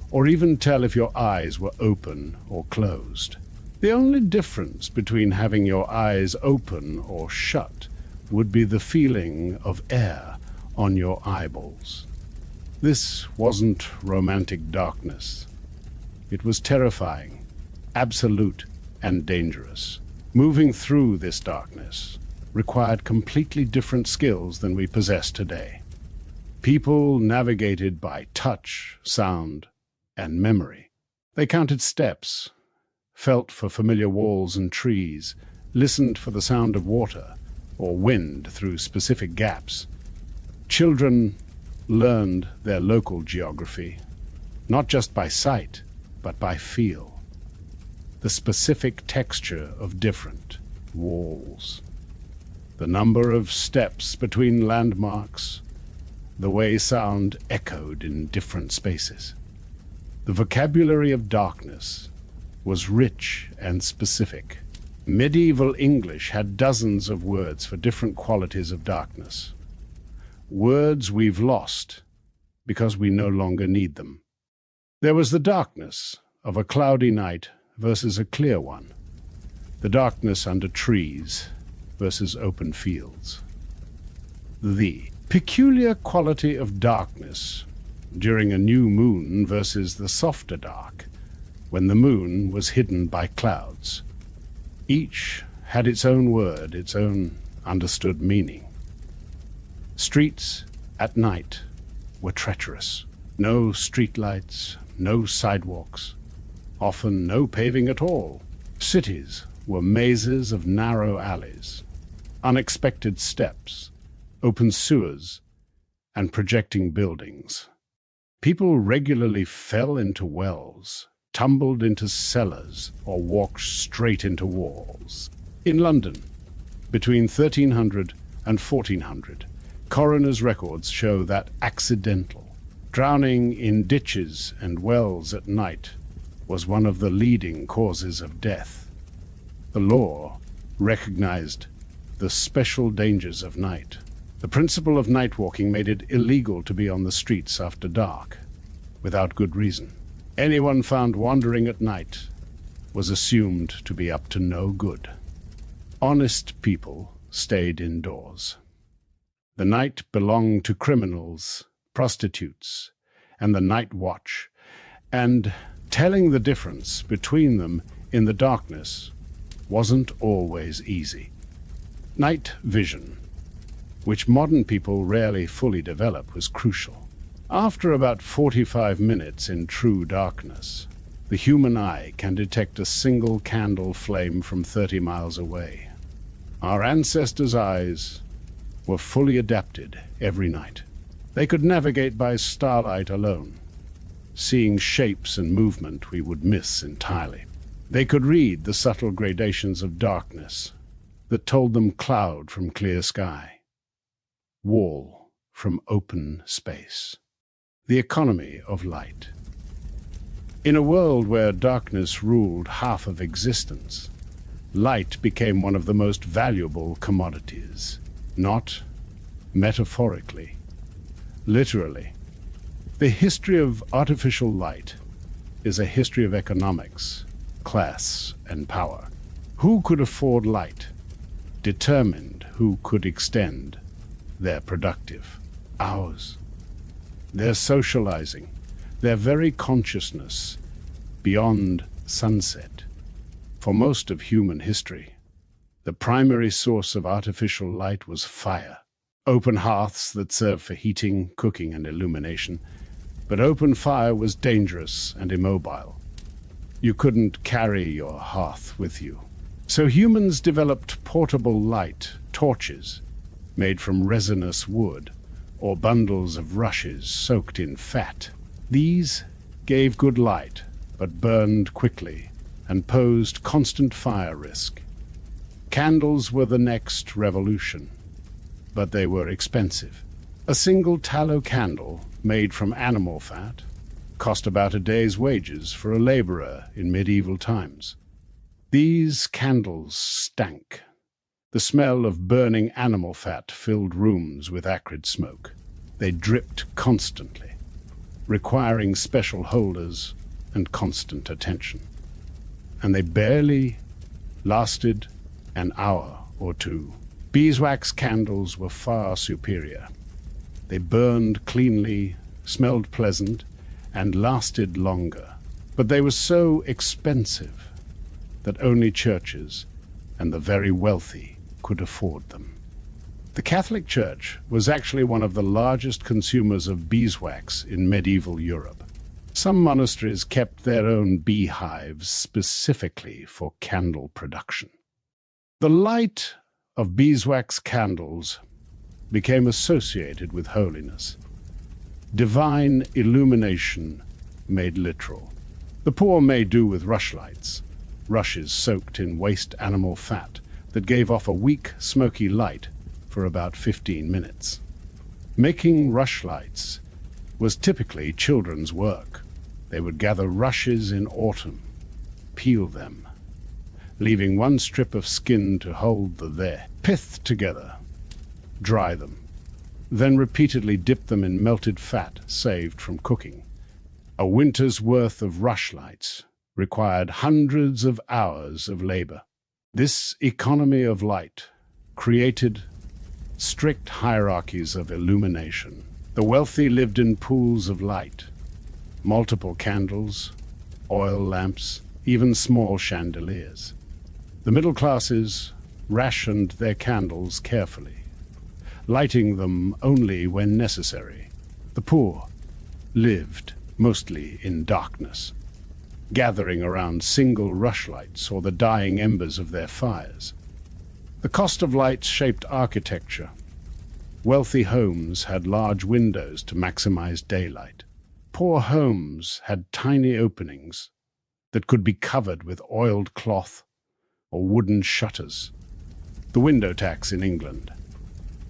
or even tell if your eyes were open or closed. The only difference between having your eyes open or shut would be the feeling of air on your eyeballs. This wasn't romantic darkness. It was terrifying, absolute, and dangerous. Moving through this darkness required completely different skills than we possess today. People navigated by touch, sound, and memory. They counted steps, felt for familiar walls and trees, listened for the sound of water or wind through specific gaps. Children learned their local geography, not just by sight, but by feel. The specific texture of different walls, the number of steps between landmarks, the way sound echoed in different spaces. The vocabulary of darkness was rich and specific. Medieval English had dozens of words for different qualities of darkness. Words we've lost because we no longer need them. There was the darkness of a cloudy night versus a clear one, the darkness under trees versus open fields. The peculiar quality of darkness during a new moon versus the softer dark when the moon was hidden by clouds. Each had its own word, its own understood meaning. Streets at night were treacherous. No streetlights, no sidewalks, often no paving at all. Cities were mazes of narrow alleys, unexpected steps, open sewers, and projecting buildings. People regularly fell into wells, tumbled into cellars, or walked straight into walls. In London, between 1300 and 1400, coroners' records show that accidental drowning in ditches and wells at night was one of the leading causes of death. The law recognized the special dangers of night. The principle of night walking made it illegal to be on the streets after dark, without good reason. Anyone found wandering at night was assumed to be up to no good. Honest people stayed indoors. The night belonged to criminals, prostitutes, and the night watch, and telling the difference between them in the darkness wasn't always easy. Night vision, which modern people rarely fully develop, was crucial. After about 45 minutes in true darkness, the human eye can detect a single candle flame from 30 miles away. Our ancestors' eyes were fully adapted every night. They could navigate by starlight alone, seeing shapes and movement we would miss entirely. They could read the subtle gradations of darkness, that told them cloud from clear sky, wall from open space. The economy of light. In a world where darkness ruled half of existence, light became one of the most valuable commodities, not metaphorically, literally. The history of artificial light is a history of economics, class, and power. Who could afford light determined who could extend their productive hours. Their socializing, their very consciousness beyond sunset. For most of human history, the primary source of artificial light was fire. Open hearths that served for heating, cooking, and illumination. But open fire was dangerous and immobile. You couldn't carry your hearth with you. So humans developed portable light torches made from resinous wood or bundles of rushes soaked in fat. These gave good light, but burned quickly and posed constant fire risk. Candles were the next revolution, but they were expensive. A single tallow candle made from animal fat cost about a day's wages for a laborer in medieval times. These candles stank. The smell of burning animal fat filled rooms with acrid smoke. They dripped constantly, requiring special holders and constant attention. And they barely lasted an hour or two. Beeswax candles were far superior. They burned cleanly, smelled pleasant, and lasted longer. But they were so expensive that only churches and the very wealthy could afford them. The Catholic Church was actually one of the largest consumers of beeswax in medieval Europe. Some monasteries kept their own beehives specifically for candle production. The light of beeswax candles became associated with holiness. Divine illumination made literal. The poor may do with rushlights, rushes soaked in waste animal fat that gave off a weak, smoky light for about 15 minutes. Making rushlights was typically children's work. They would gather rushes in autumn, peel them, leaving one strip of skin to hold their pith together, dry them, then repeatedly dip them in melted fat saved from cooking. A winter's worth of rushlights required hundreds of hours of labor. This economy of light created strict hierarchies of illumination. The wealthy lived in pools of light, multiple candles, oil lamps, even small chandeliers. The middle classes rationed their candles carefully, lighting them only when necessary. The poor lived mostly in darkness, gathering around single rushlights or the dying embers of their fires. The cost of lights shaped architecture. Wealthy homes had large windows to maximize daylight. Poor homes had tiny openings that could be covered with oiled cloth or wooden shutters. The window tax in England,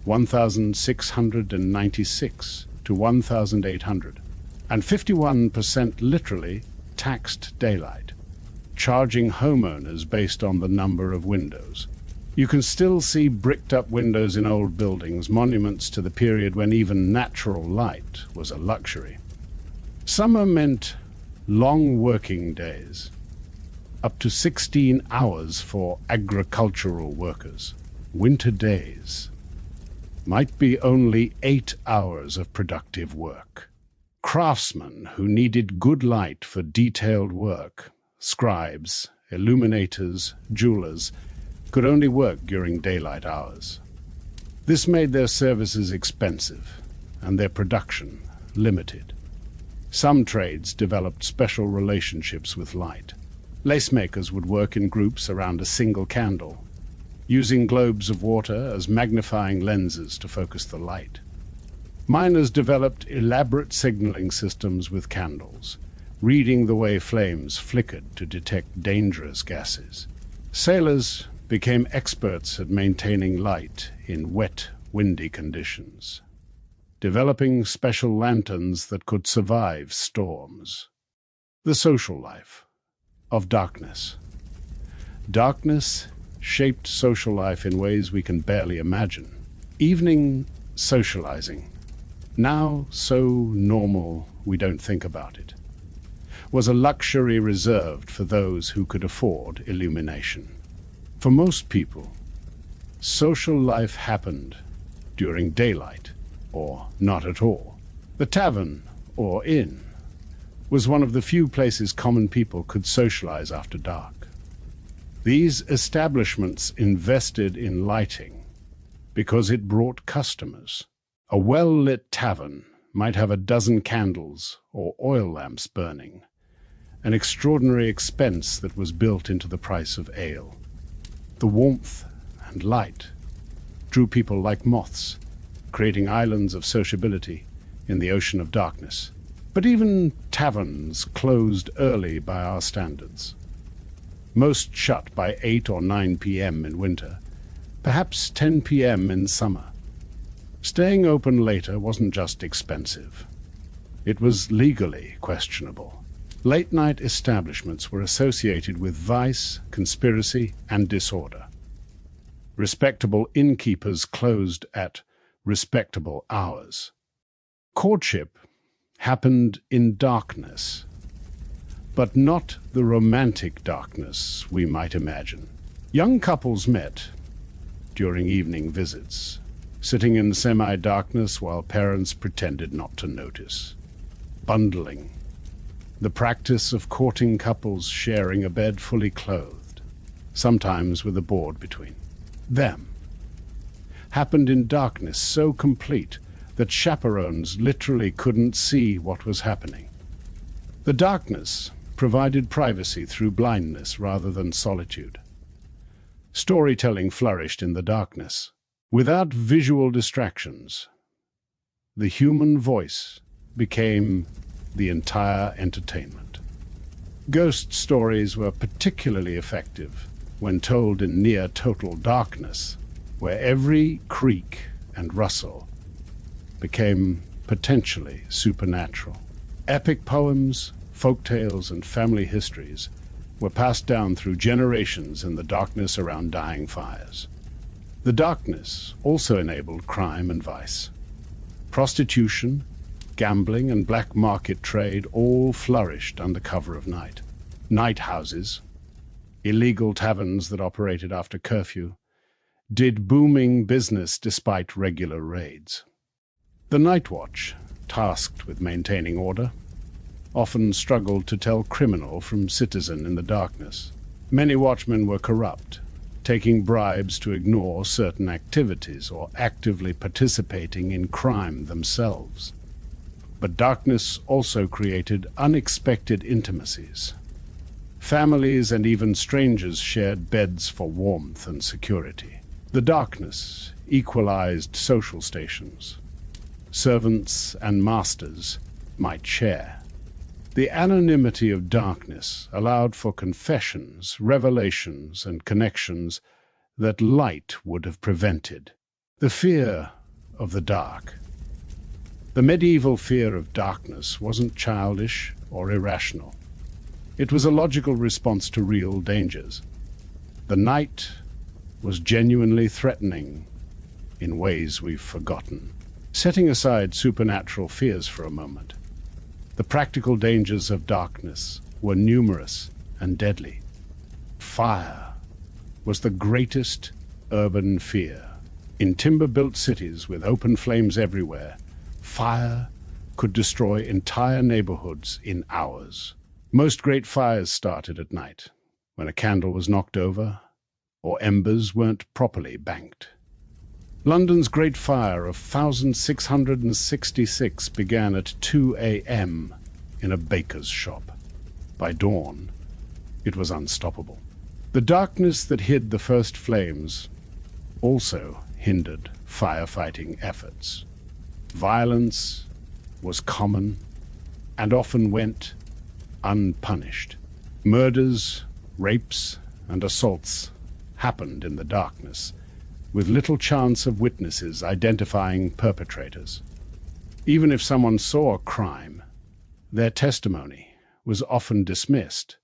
1,696 to 1,800, and 51% literally taxed daylight, charging homeowners based on the number of windows. You can still see bricked-up windows in old buildings, monuments to the period when even natural light was a luxury. Summer meant long working days, up to 16 hours for agricultural workers. Winter days might be only 8 hours of productive work. Craftsmen who needed good light for detailed work, scribes, illuminators, jewelers, could only work during daylight hours. This made their services expensive and their production limited. Some trades developed special relationships with light. Lacemakers would work in groups around a single candle, using globes of water as magnifying lenses to focus the light. Miners developed elaborate signaling systems with candles, reading the way flames flickered to detect dangerous gases. Sailors became experts at maintaining light in wet, windy conditions, developing special lanterns that could survive storms. The social life of darkness. Darkness shaped social life in ways we can barely imagine. Evening socializing, now so normal we don't think about it, was a luxury reserved for those who could afford illumination. For most people, social life happened during daylight or not at all. The tavern or inn was one of the few places common people could socialize after dark. These establishments invested in lighting because it brought customers. A well-lit tavern might have a dozen candles or oil lamps burning, an extraordinary expense that was built into the price of ale. The warmth and light drew people like moths, creating islands of sociability in the ocean of darkness. But even taverns closed early by our standards. Most shut by 8 or 9 p.m. in winter, perhaps 10 p.m. in summer. Staying open later wasn't just expensive. It was legally questionable. Late-night establishments were associated with vice, conspiracy, and disorder. Respectable innkeepers closed at respectable hours. Courtship happened in darkness, but not the romantic darkness we might imagine. Young couples met during evening visits, sitting in semi-darkness while parents pretended not to notice. Bundling, the practice of courting couples sharing a bed fully clothed, sometimes with a board between them, happened in darkness so complete that chaperones literally couldn't see what was happening. The darkness provided privacy through blindness rather than solitude. Storytelling flourished in the darkness. Without visual distractions, the human voice became the entire entertainment. Ghost stories were particularly effective when told in near-total darkness, where every creak and rustle became potentially supernatural. Epic poems, folk tales, and family histories were passed down through generations in the darkness around dying fires. The darkness also enabled crime and vice. Prostitution, gambling, and black market trade all flourished under cover of night. Night houses, illegal taverns that operated after curfew, did booming business despite regular raids. The Night Watch, tasked with maintaining order, often struggled to tell criminal from citizen in the darkness. Many watchmen were corrupt, taking bribes to ignore certain activities or actively participating in crime themselves. But darkness also created unexpected intimacies. Families and even strangers shared beds for warmth and security. The darkness equalized social stations. Servants and masters might share. The anonymity of darkness allowed for confessions, revelations, and connections that light would have prevented. The fear of the dark. The medieval fear of darkness wasn't childish or irrational. It was a logical response to real dangers. The night was genuinely threatening in ways we've forgotten. Setting aside supernatural fears for a moment, the practical dangers of darkness were numerous and deadly. Fire was the greatest urban fear. In timber-built cities with open flames everywhere, fire could destroy entire neighborhoods in hours. Most great fires started at night, when a candle was knocked over or embers weren't properly banked. London's Great Fire of 1666 began at 2 a.m. in a baker's shop. By dawn, it was unstoppable. The darkness that hid the first flames also hindered firefighting efforts. Violence was common and often went unpunished. Murders, rapes, and assaults happened in the darkness, with little chance of witnesses identifying perpetrators. Even if someone saw a crime, their testimony was often dismissed.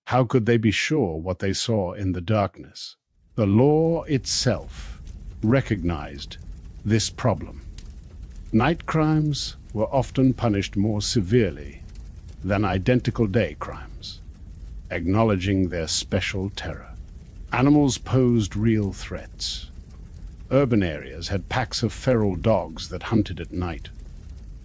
How could they be sure what they saw in the darkness? The law itself recognized this problem. Night crimes were often punished more severely than identical day crimes, acknowledging their special terror. Animals posed real threats. Urban areas had packs of feral dogs that hunted at night.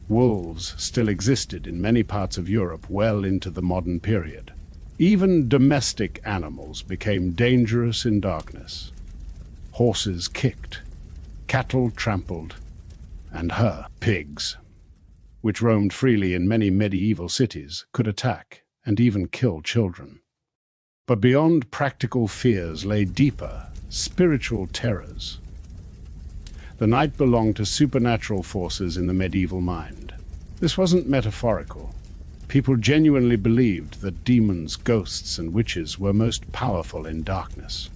Wolves still existed in many parts of Europe well into the modern period. Even domestic animals became dangerous in darkness. Horses kicked, cattle trampled, and pigs, which roamed freely in many medieval cities, could attack and even kill children. But beyond practical fears lay deeper, spiritual terrors. The night belonged to supernatural forces in the medieval mind. This wasn't metaphorical. People genuinely believed that demons, ghosts, and witches were most powerful in darkness.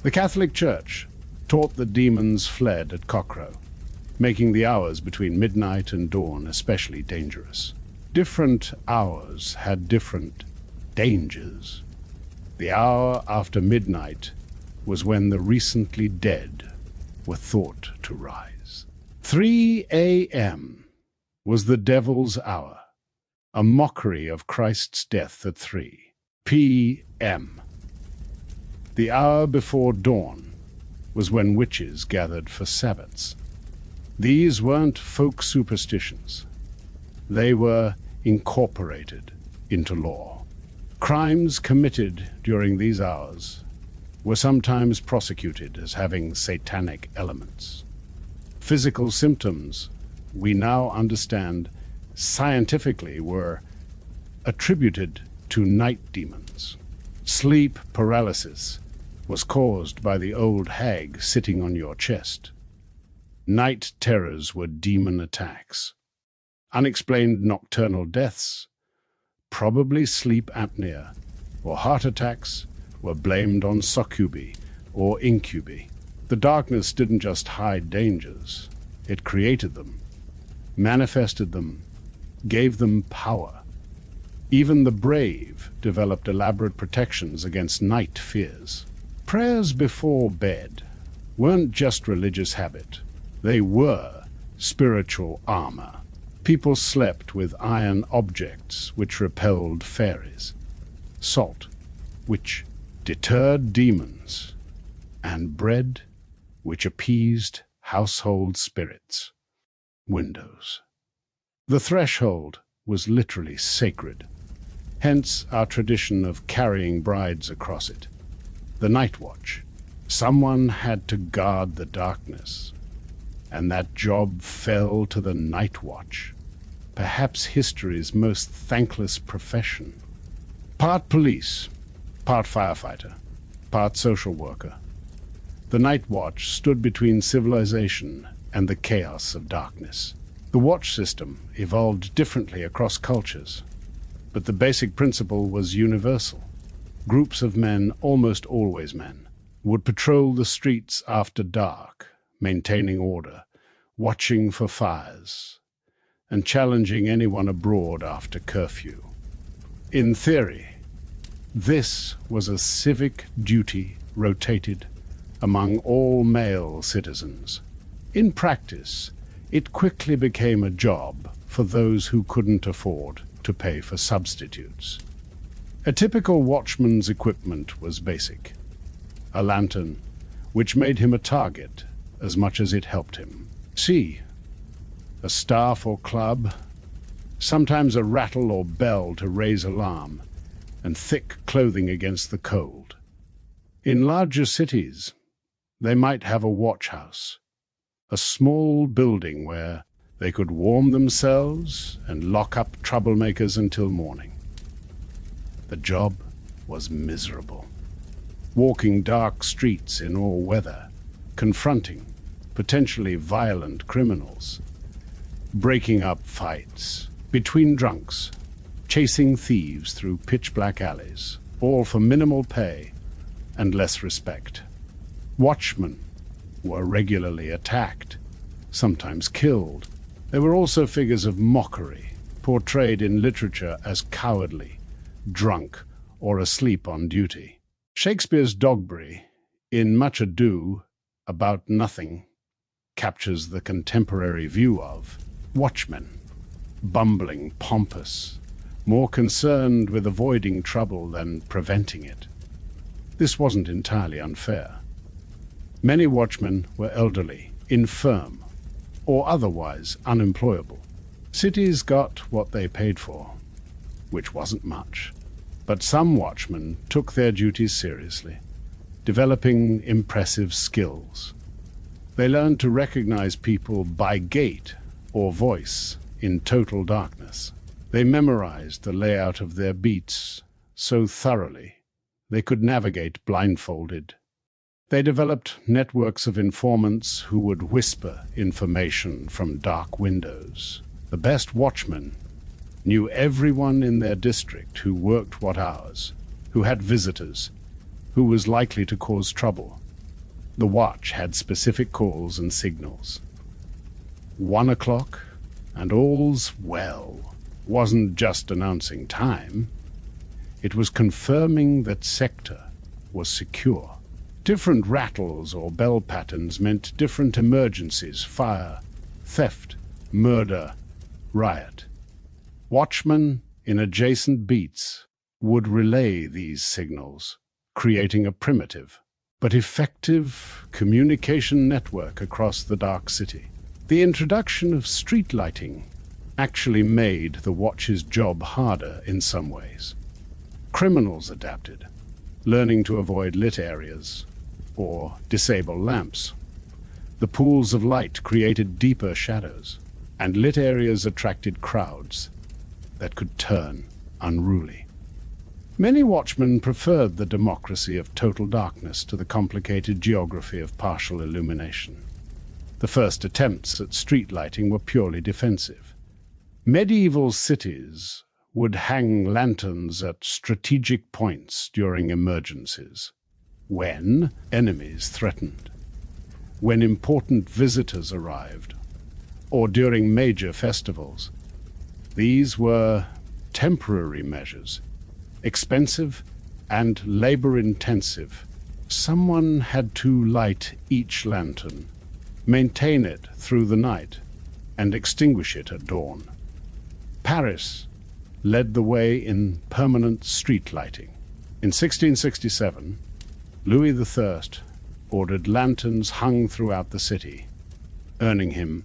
The Catholic Church taught that demons fled at cockcrow, making the hours between midnight and dawn especially dangerous. Different hours had different dangers. The hour after midnight was when the recently dead were thought to rise. 3 a.m. was the devil's hour, a mockery of Christ's death at 3 p.m. The hour before dawn was when witches gathered for Sabbats. These weren't folk superstitions. They were incorporated into law. Crimes committed during these hours were sometimes prosecuted as having satanic elements. Physical symptoms, we now understand scientifically, were attributed to night demons. Sleep paralysis was caused by the old hag sitting on your chest. Night terrors were demon attacks. Unexplained nocturnal deaths, probably sleep apnea, or heart attacks were blamed on succubi or incubi. The darkness didn't just hide dangers, it created them, manifested them, gave them power. Even the brave developed elaborate protections against night fears. Prayers before bed weren't just religious habit, they were spiritual armor. People slept with iron objects which repelled fairies, salt, which deterred demons, and bread, which appeased household spirits. Windows. The threshold was literally sacred, hence our tradition of carrying brides across it. The night watch. Someone had to guard the darkness, and that job fell to the night watch, perhaps history's most thankless profession. Part police, part firefighter, part social worker. The night watch stood between civilization and the chaos of darkness. The watch system evolved differently across cultures, but the basic principle was universal. Groups of men, almost always men, would patrol the streets after dark, maintaining order, watching for fires, and challenging anyone abroad after curfew. In theory, this was a civic duty rotated among all male citizens. In practice, it quickly became a job for those who couldn't afford to pay for substitutes. A typical watchman's equipment was basic. A lantern, which made him a target as much as it helped him. See, a staff or club, sometimes a rattle or bell to raise alarm, and thick clothing against the cold. In larger cities, they might have a watch house, a small building where they could warm themselves and lock up troublemakers until morning. The job was miserable. Walking dark streets in all weather, confronting potentially violent criminals, breaking up fights between drunks, chasing thieves through pitch-black alleys, all for minimal pay and less respect. Watchmen were regularly attacked, sometimes killed. They were also figures of mockery, portrayed in literature as cowardly, drunk, or asleep on duty. Shakespeare's Dogberry, in Much Ado About Nothing, captures the contemporary view of watchmen, bumbling, pompous, more concerned with avoiding trouble than preventing it. This wasn't entirely unfair. Many watchmen were elderly, infirm, or otherwise unemployable. Cities got what they paid for, which wasn't much. But some watchmen took their duties seriously, developing impressive skills. They learned to recognize people by gait or voice in total darkness. They memorized the layout of their beats so thoroughly they could navigate blindfolded. They developed networks of informants who would whisper information from dark windows. The best watchmen knew everyone in their district who worked what hours, who had visitors, who was likely to cause trouble. The watch had specific calls and signals. 1 o'clock, and all's well wasn't just announcing time. It was confirming that sector was secure. Different rattles or bell patterns meant different emergencies: fire, theft, murder, riot. Watchmen in adjacent beats would relay these signals, creating a primitive but effective communication network across the dark city. The introduction of street lighting actually made the watch's job harder in some ways. Criminals adapted, learning to avoid lit areas or disable lamps. The pools of light created deeper shadows, and lit areas attracted crowds that could turn unruly. Many watchmen preferred the democracy of total darkness to the complicated geography of partial illumination. The first attempts at street lighting were purely defensive. Medieval cities would hang lanterns at strategic points during emergencies, when enemies threatened, when important visitors arrived, or during major festivals. These were temporary measures, expensive and labor-intensive. Someone had to light each lantern, maintain it through the night, and extinguish it at dawn. Paris led the way in permanent street lighting. In 1667, Louis III ordered lanterns hung throughout the city, earning him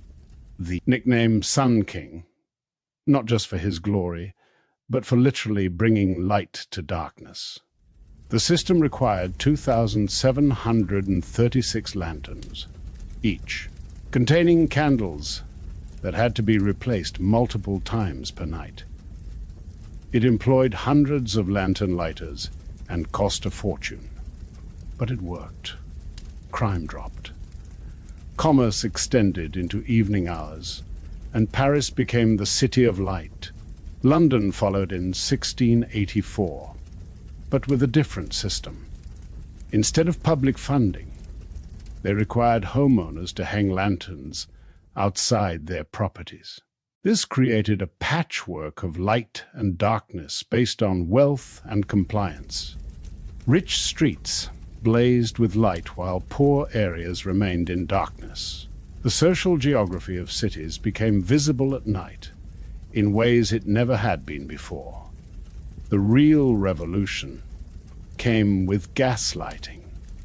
the nickname Sun King, not just for his glory, but for literally bringing light to darkness. The system required 2,736 lanterns, each, containing candles that had to be replaced multiple times per night. It employed hundreds of lantern lighters and cost a fortune. But it worked. Crime dropped. Commerce extended into evening hours, and Paris became the city of light. London followed in 1684, but with a different system. Instead of public funding, they required homeowners to hang lanterns outside their properties. This created a patchwork of light and darkness based on wealth and compliance. Rich streets blazed with light while poor areas remained in darkness. The social geography of cities became visible at night in ways it never had been before. The real revolution came with gas lighting.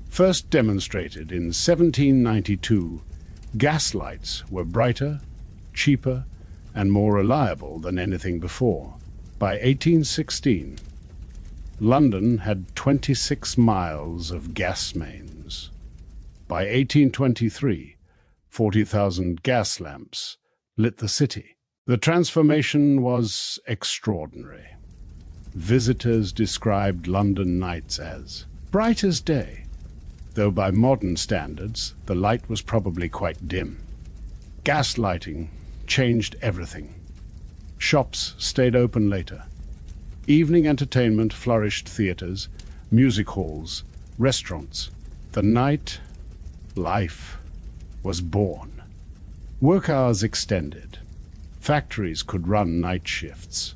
First demonstrated in 1792, gas lights were brighter, cheaper, and more reliable than anything before. By 1816, London had 26 miles of gas mains. By 1823, 40,000 gas lamps lit the city. The transformation was extraordinary. Visitors described London nights as bright as day, though by modern standards, the light was probably quite dim. Gas lighting changed everything. Shops stayed open later. Evening entertainment flourished: theaters, music halls, restaurants. The night life was born. Work hours extended. Factories could run night shifts.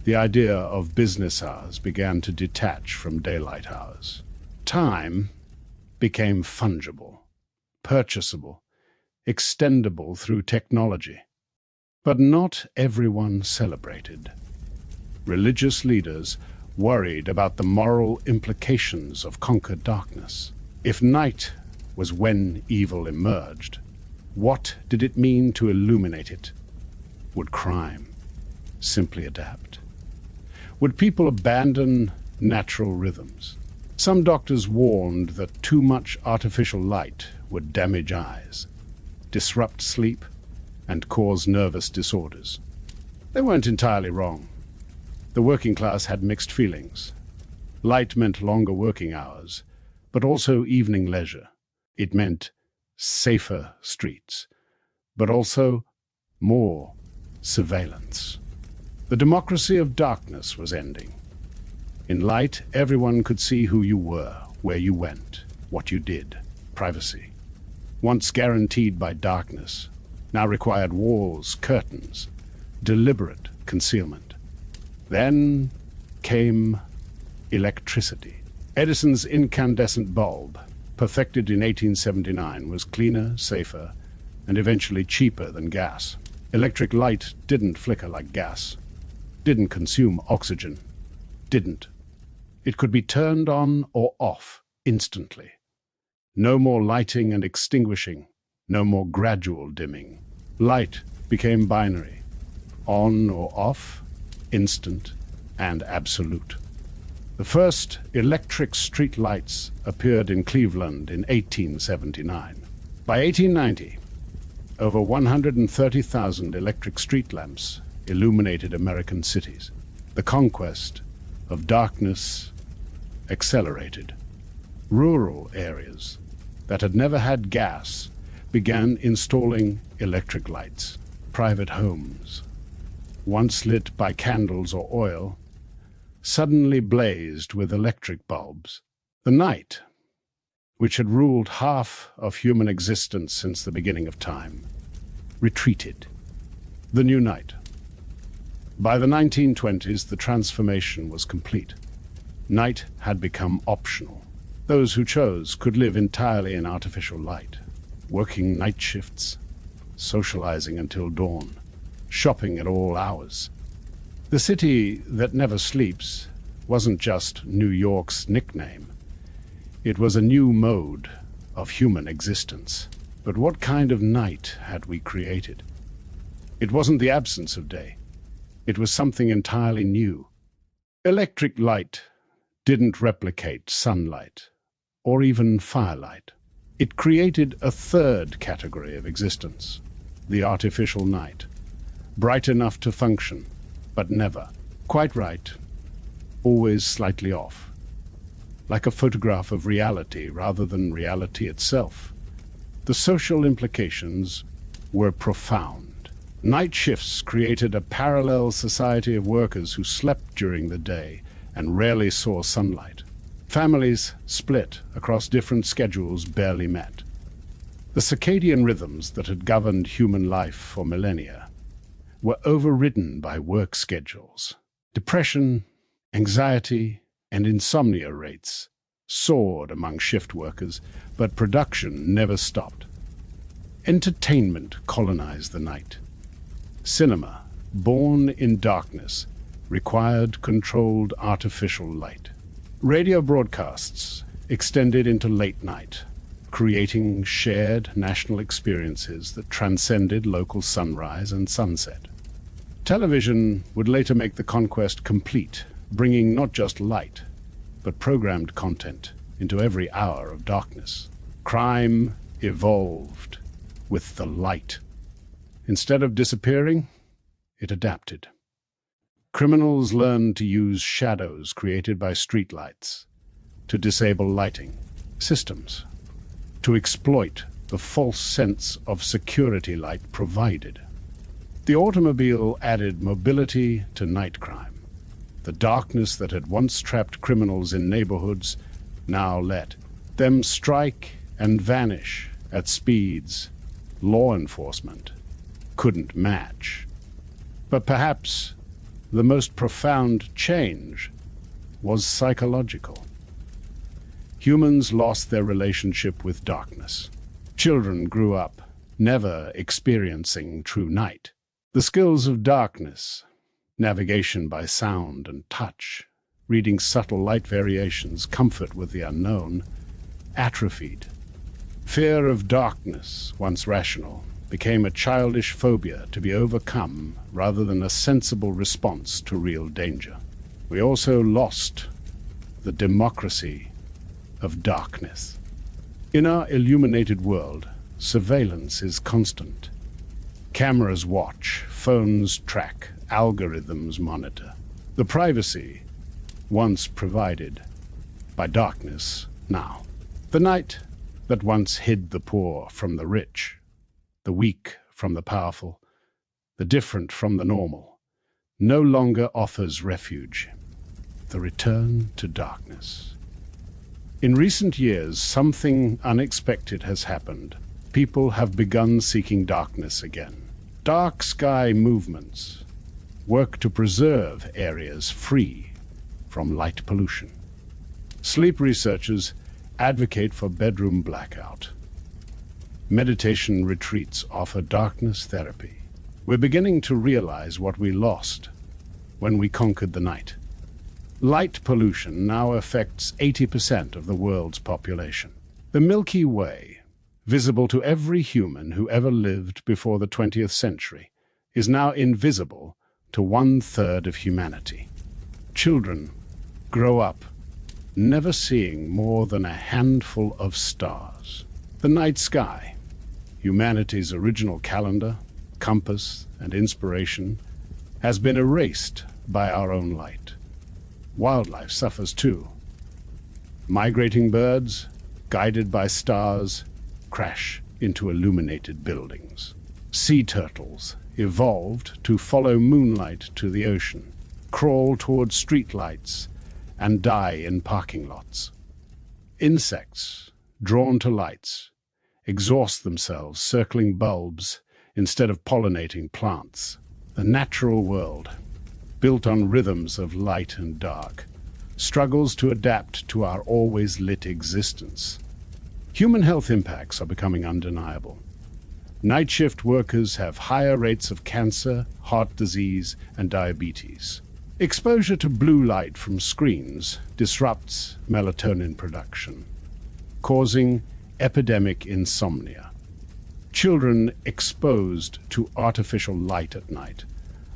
The idea of business hours began to detach from daylight hours. Time became fungible, purchasable, extendable through technology. But not everyone celebrated. Religious leaders worried about the moral implications of conquered darkness. If night was when evil emerged, what did it mean to illuminate it? Would crime simply adapt? Would people abandon natural rhythms? Some doctors warned that too much artificial light would damage eyes, disrupt sleep, and cause nervous disorders. They weren't entirely wrong. The working class had mixed feelings. Light meant longer working hours, but also evening leisure. It meant safer streets, but also more surveillance. The democracy of darkness was ending. In light, everyone could see who you were, where you went, what you did. Privacy, once guaranteed by darkness, now required walls, curtains, deliberate concealment. Then came electricity. Edison's incandescent bulb, perfected in 1879, was cleaner, safer, and eventually cheaper than gas. Electric light didn't flicker like gas, didn't consume oxygen, didn't. It could be turned on or off instantly. No more lighting and extinguishing, no more gradual dimming. Light became binary, on or off, instant and absolute. The first electric street lights appeared in Cleveland in 1879. By 1890, over 130,000 electric street lamps illuminated American cities. The conquest of darkness accelerated. Rural areas that had never had gas began installing electric lights. Private homes, once lit by candles or oil, suddenly blazed with electric bulbs. The night, which had ruled half of human existence since the beginning of time, retreated. The new night. By the 1920s, the transformation was complete. Night had become optional. Those who chose could live entirely in artificial light, working night shifts, socializing until dawn, shopping at all hours. The city that never sleeps wasn't just New York's nickname. It was a new mode of human existence. But what kind of night had we created? It wasn't the absence of day. It was something entirely new. Electric light didn't replicate sunlight or even firelight. It created a third category of existence, the artificial night, bright enough to function, but never quite right, always slightly off, like a photograph of reality rather than reality itself. The social implications were profound. Night shifts created a parallel society of workers who slept during the day and rarely saw sunlight. Families split across different schedules barely met. The circadian rhythms that had governed human life for millennia were overridden by work schedules. Depression, anxiety, and insomnia rates soared among shift workers, but production never stopped. Entertainment colonized the night. Cinema, born in darkness, required controlled artificial light. Radio broadcasts extended into late night, creating shared national experiences that transcended local sunrise and sunset. Television would later make the conquest complete, bringing not just light, but programmed content into every hour of darkness. Crime evolved with the light. Instead of disappearing, it adapted. Criminals learned to use shadows created by streetlights, to disable lighting systems, to exploit the false sense of security light provided. The automobile added mobility to night crime. The darkness that had once trapped criminals in neighborhoods Now let them strike and vanish at speeds law enforcement couldn't match. But perhaps the most profound change was psychological. Humans lost their relationship with darkness. Children grew up never experiencing true night. The skills of darkness, navigation by sound and touch, reading subtle light variations, comfort with the unknown, atrophied. Fear of darkness, once rational, became a childish phobia to be overcome rather than a sensible response to real danger. We also lost the democracy of darkness. In our illuminated world, surveillance is constant. Cameras watch, phones track, algorithms monitor. The privacy once provided by darkness now. The night that once hid the poor from the rich, the weak from the powerful, the different from the normal, no longer offers refuge. The return to darkness. In recent years, something unexpected has happened. People have begun seeking darkness again. Dark sky movements work to preserve areas free from light pollution. Sleep researchers advocate for bedroom blackout. Meditation retreats offer darkness therapy. We're beginning to realize what we lost when we conquered the night. Light pollution now affects 80% of the world's population. The Milky Way, visible to every human who ever lived before the 20th century, is now invisible to 1/3 of humanity. Children grow up never seeing more than a handful of stars. The night sky, humanity's original calendar, compass, and inspiration, has been erased by our own light. Wildlife suffers too. Migrating birds, guided by stars, crash into illuminated buildings. Sea turtles evolved to follow moonlight to the ocean, crawl toward streetlights, and die in parking lots. Insects, drawn to lights, exhaust themselves circling bulbs instead of pollinating plants. The natural world, built on rhythms of light and dark, struggles to adapt to our always lit existence. Human health impacts are becoming undeniable. Night shift workers have higher rates of cancer, heart disease, and diabetes. Exposure to blue light from screens disrupts melatonin production, causing epidemic insomnia. Children exposed to artificial light at night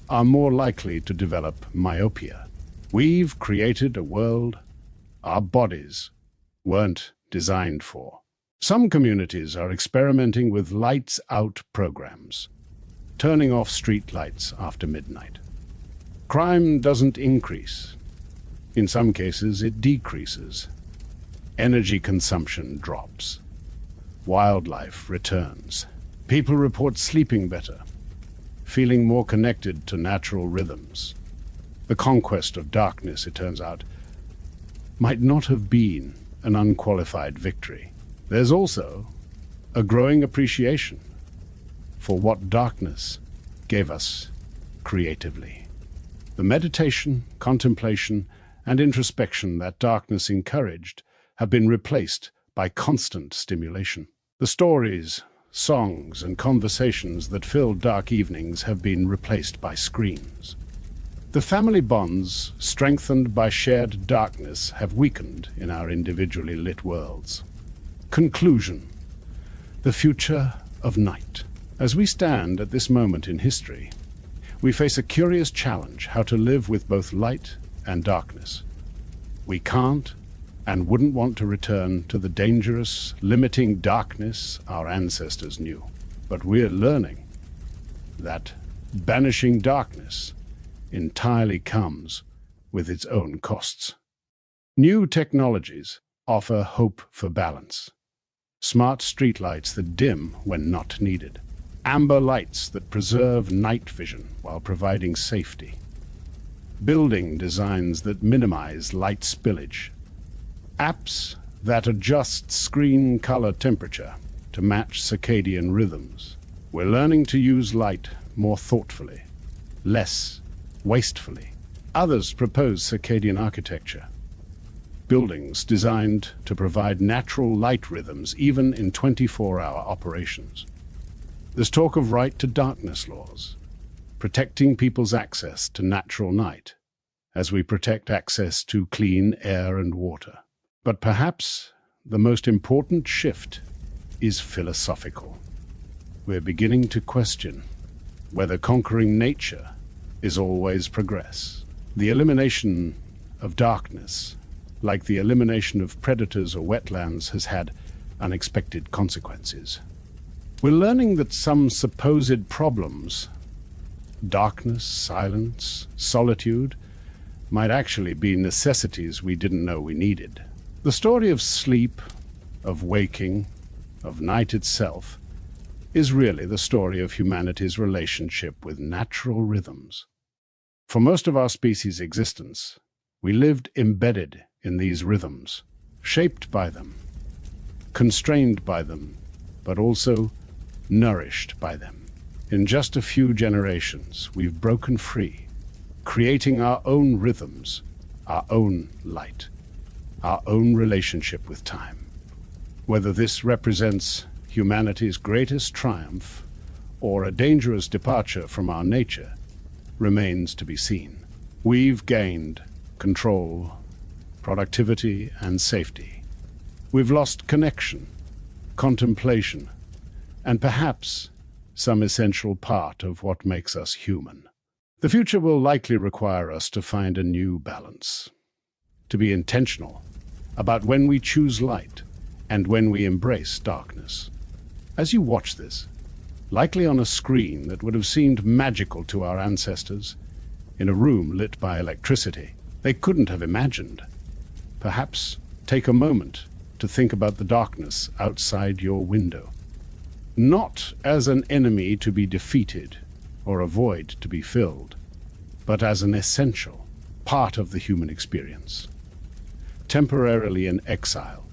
are more likely to develop myopia. We've created a world our bodies weren't designed for. Some communities are experimenting with lights-out programs, turning off street lights after midnight. Crime doesn't increase. In some cases, it decreases. Energy consumption drops. Wildlife returns. People report sleeping better, feeling more connected to natural rhythms. The conquest of darkness, it turns out, might not have been an unqualified victory. There's also a growing appreciation for what darkness gave us creatively. The meditation, contemplation, and introspection that darkness encouraged have been replaced by constant stimulation. The stories, songs, and conversations that filled dark evenings have been replaced by screens. The family bonds, strengthened by shared darkness, have weakened in our individually lit worlds. Conclusion. The future of night. As we stand at this moment in history, we face a curious challenge: how to live with both light and darkness. We can't and wouldn't want to return to the dangerous, limiting darkness our ancestors knew. But we're learning that banishing darkness entirely comes with its own costs. New technologies offer hope for balance. Smart streetlights that dim when not needed. Amber lights that preserve night vision while providing safety. Building designs that minimize light spillage. Apps that adjusts screen color temperature to match circadian rhythms. We're learning to use light more thoughtfully, less wastefully. Others propose circadian architecture, buildings designed to provide natural light rhythms even in 24-hour operations. There's talk of right to darkness laws, protecting people's access to natural night, as we protect access to clean air and water. But perhaps the most important shift is philosophical. We're beginning to question whether conquering nature is always progress. The elimination of darkness, like the elimination of predators or wetlands, has had unexpected consequences. We're learning that some supposed problems, darkness, silence, solitude, might actually be necessities we didn't know we needed. The story of sleep, of waking, of night itself, is really the story of humanity's relationship with natural rhythms. For most of our species' existence, we lived embedded in these rhythms, shaped by them, constrained by them, but also nourished by them. In just a few generations, we've broken free, creating our own rhythms, our own light, our own relationship with time. Whether this represents humanity's greatest triumph or a dangerous departure from our nature remains to be seen. We've gained control, productivity, and safety. We've lost connection, contemplation, and perhaps some essential part of what makes us human. The future will likely require us to find a new balance, to be intentional about when we choose light and when we embrace darkness. As you watch this, likely on a screen that would have seemed magical to our ancestors, in a room lit by electricity they couldn't have imagined, perhaps take a moment to think about the darkness outside your window. Not as an enemy to be defeated or a void to be filled, but as an essential part of the human experience. Temporarily in exile,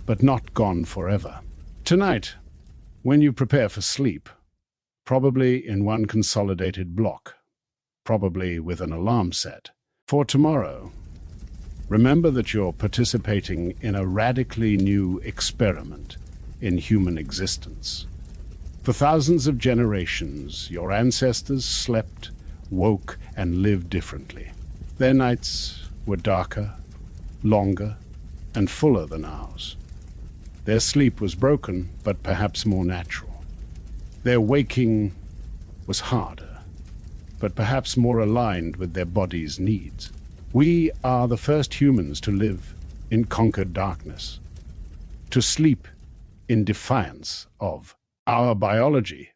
but not gone forever. Tonight, when you prepare for sleep, probably in one consolidated block, probably with an alarm set, for tomorrow, remember that you're participating in a radically new experiment in human existence. For thousands of generations, your ancestors slept, woke, and lived differently. Their nights were darker, longer, and fuller than ours. Their sleep was broken, but perhaps more natural. Their waking was harder, but perhaps more aligned with their body's needs. We are the first humans to live in conquered darkness, to sleep in defiance of our biology,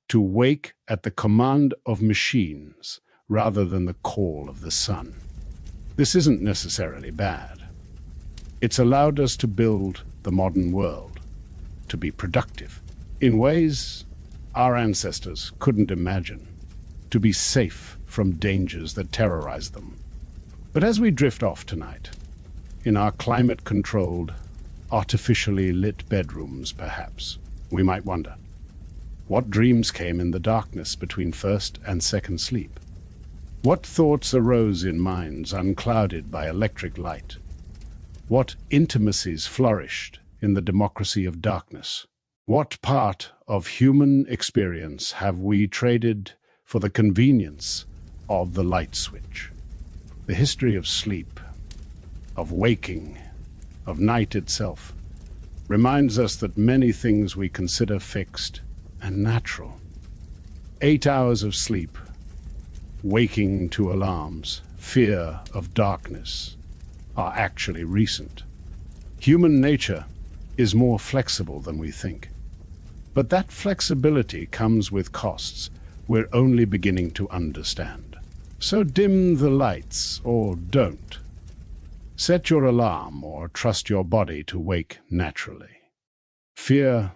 to wake at the command of machines rather than the call of the sun. This isn't necessarily bad. It's allowed us to build the modern world, to be productive in ways our ancestors couldn't imagine, to be safe from dangers that terrorize them. But as we drift off tonight, in our climate-controlled, artificially lit bedrooms perhaps, we might wonder, what dreams came in the darkness between first and second sleep? What thoughts arose in minds unclouded by electric light? What intimacies flourished in the democracy of darkness? What part of human experience have we traded for the convenience of the light switch? The history of sleep, of waking, of night itself, reminds us that many things we consider fixed and natural. 8 hours of sleep, waking to alarms, fear of darkness, are actually recent. Human nature is more flexible than we think. But that flexibility comes with costs we're only beginning to understand. So dim the lights, or don't. Set your alarm or trust your body to wake naturally. Fear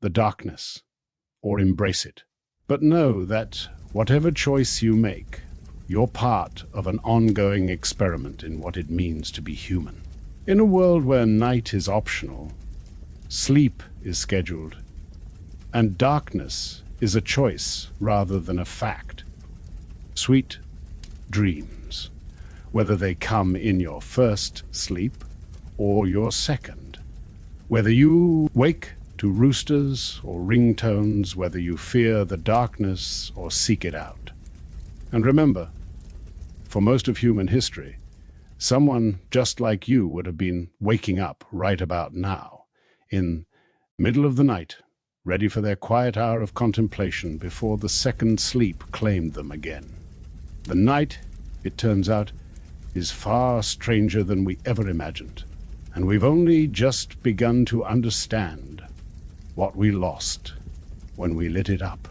the darkness, or embrace it. But know that whatever choice you make, you're part of an ongoing experiment in what it means to be human. In a world where night is optional, sleep is scheduled, and darkness is a choice rather than a fact. Sweet dreams, whether they come in your first sleep or your second, whether you wake to roosters or ringtones, whether you fear the darkness or seek it out. And remember, for most of human history, someone just like you would have been waking up right about now, in middle of the night, ready for their quiet hour of contemplation before the second sleep claimed them again. The night, it turns out, is far stranger than we ever imagined, and we've only just begun to understand what we lost when we lit it up.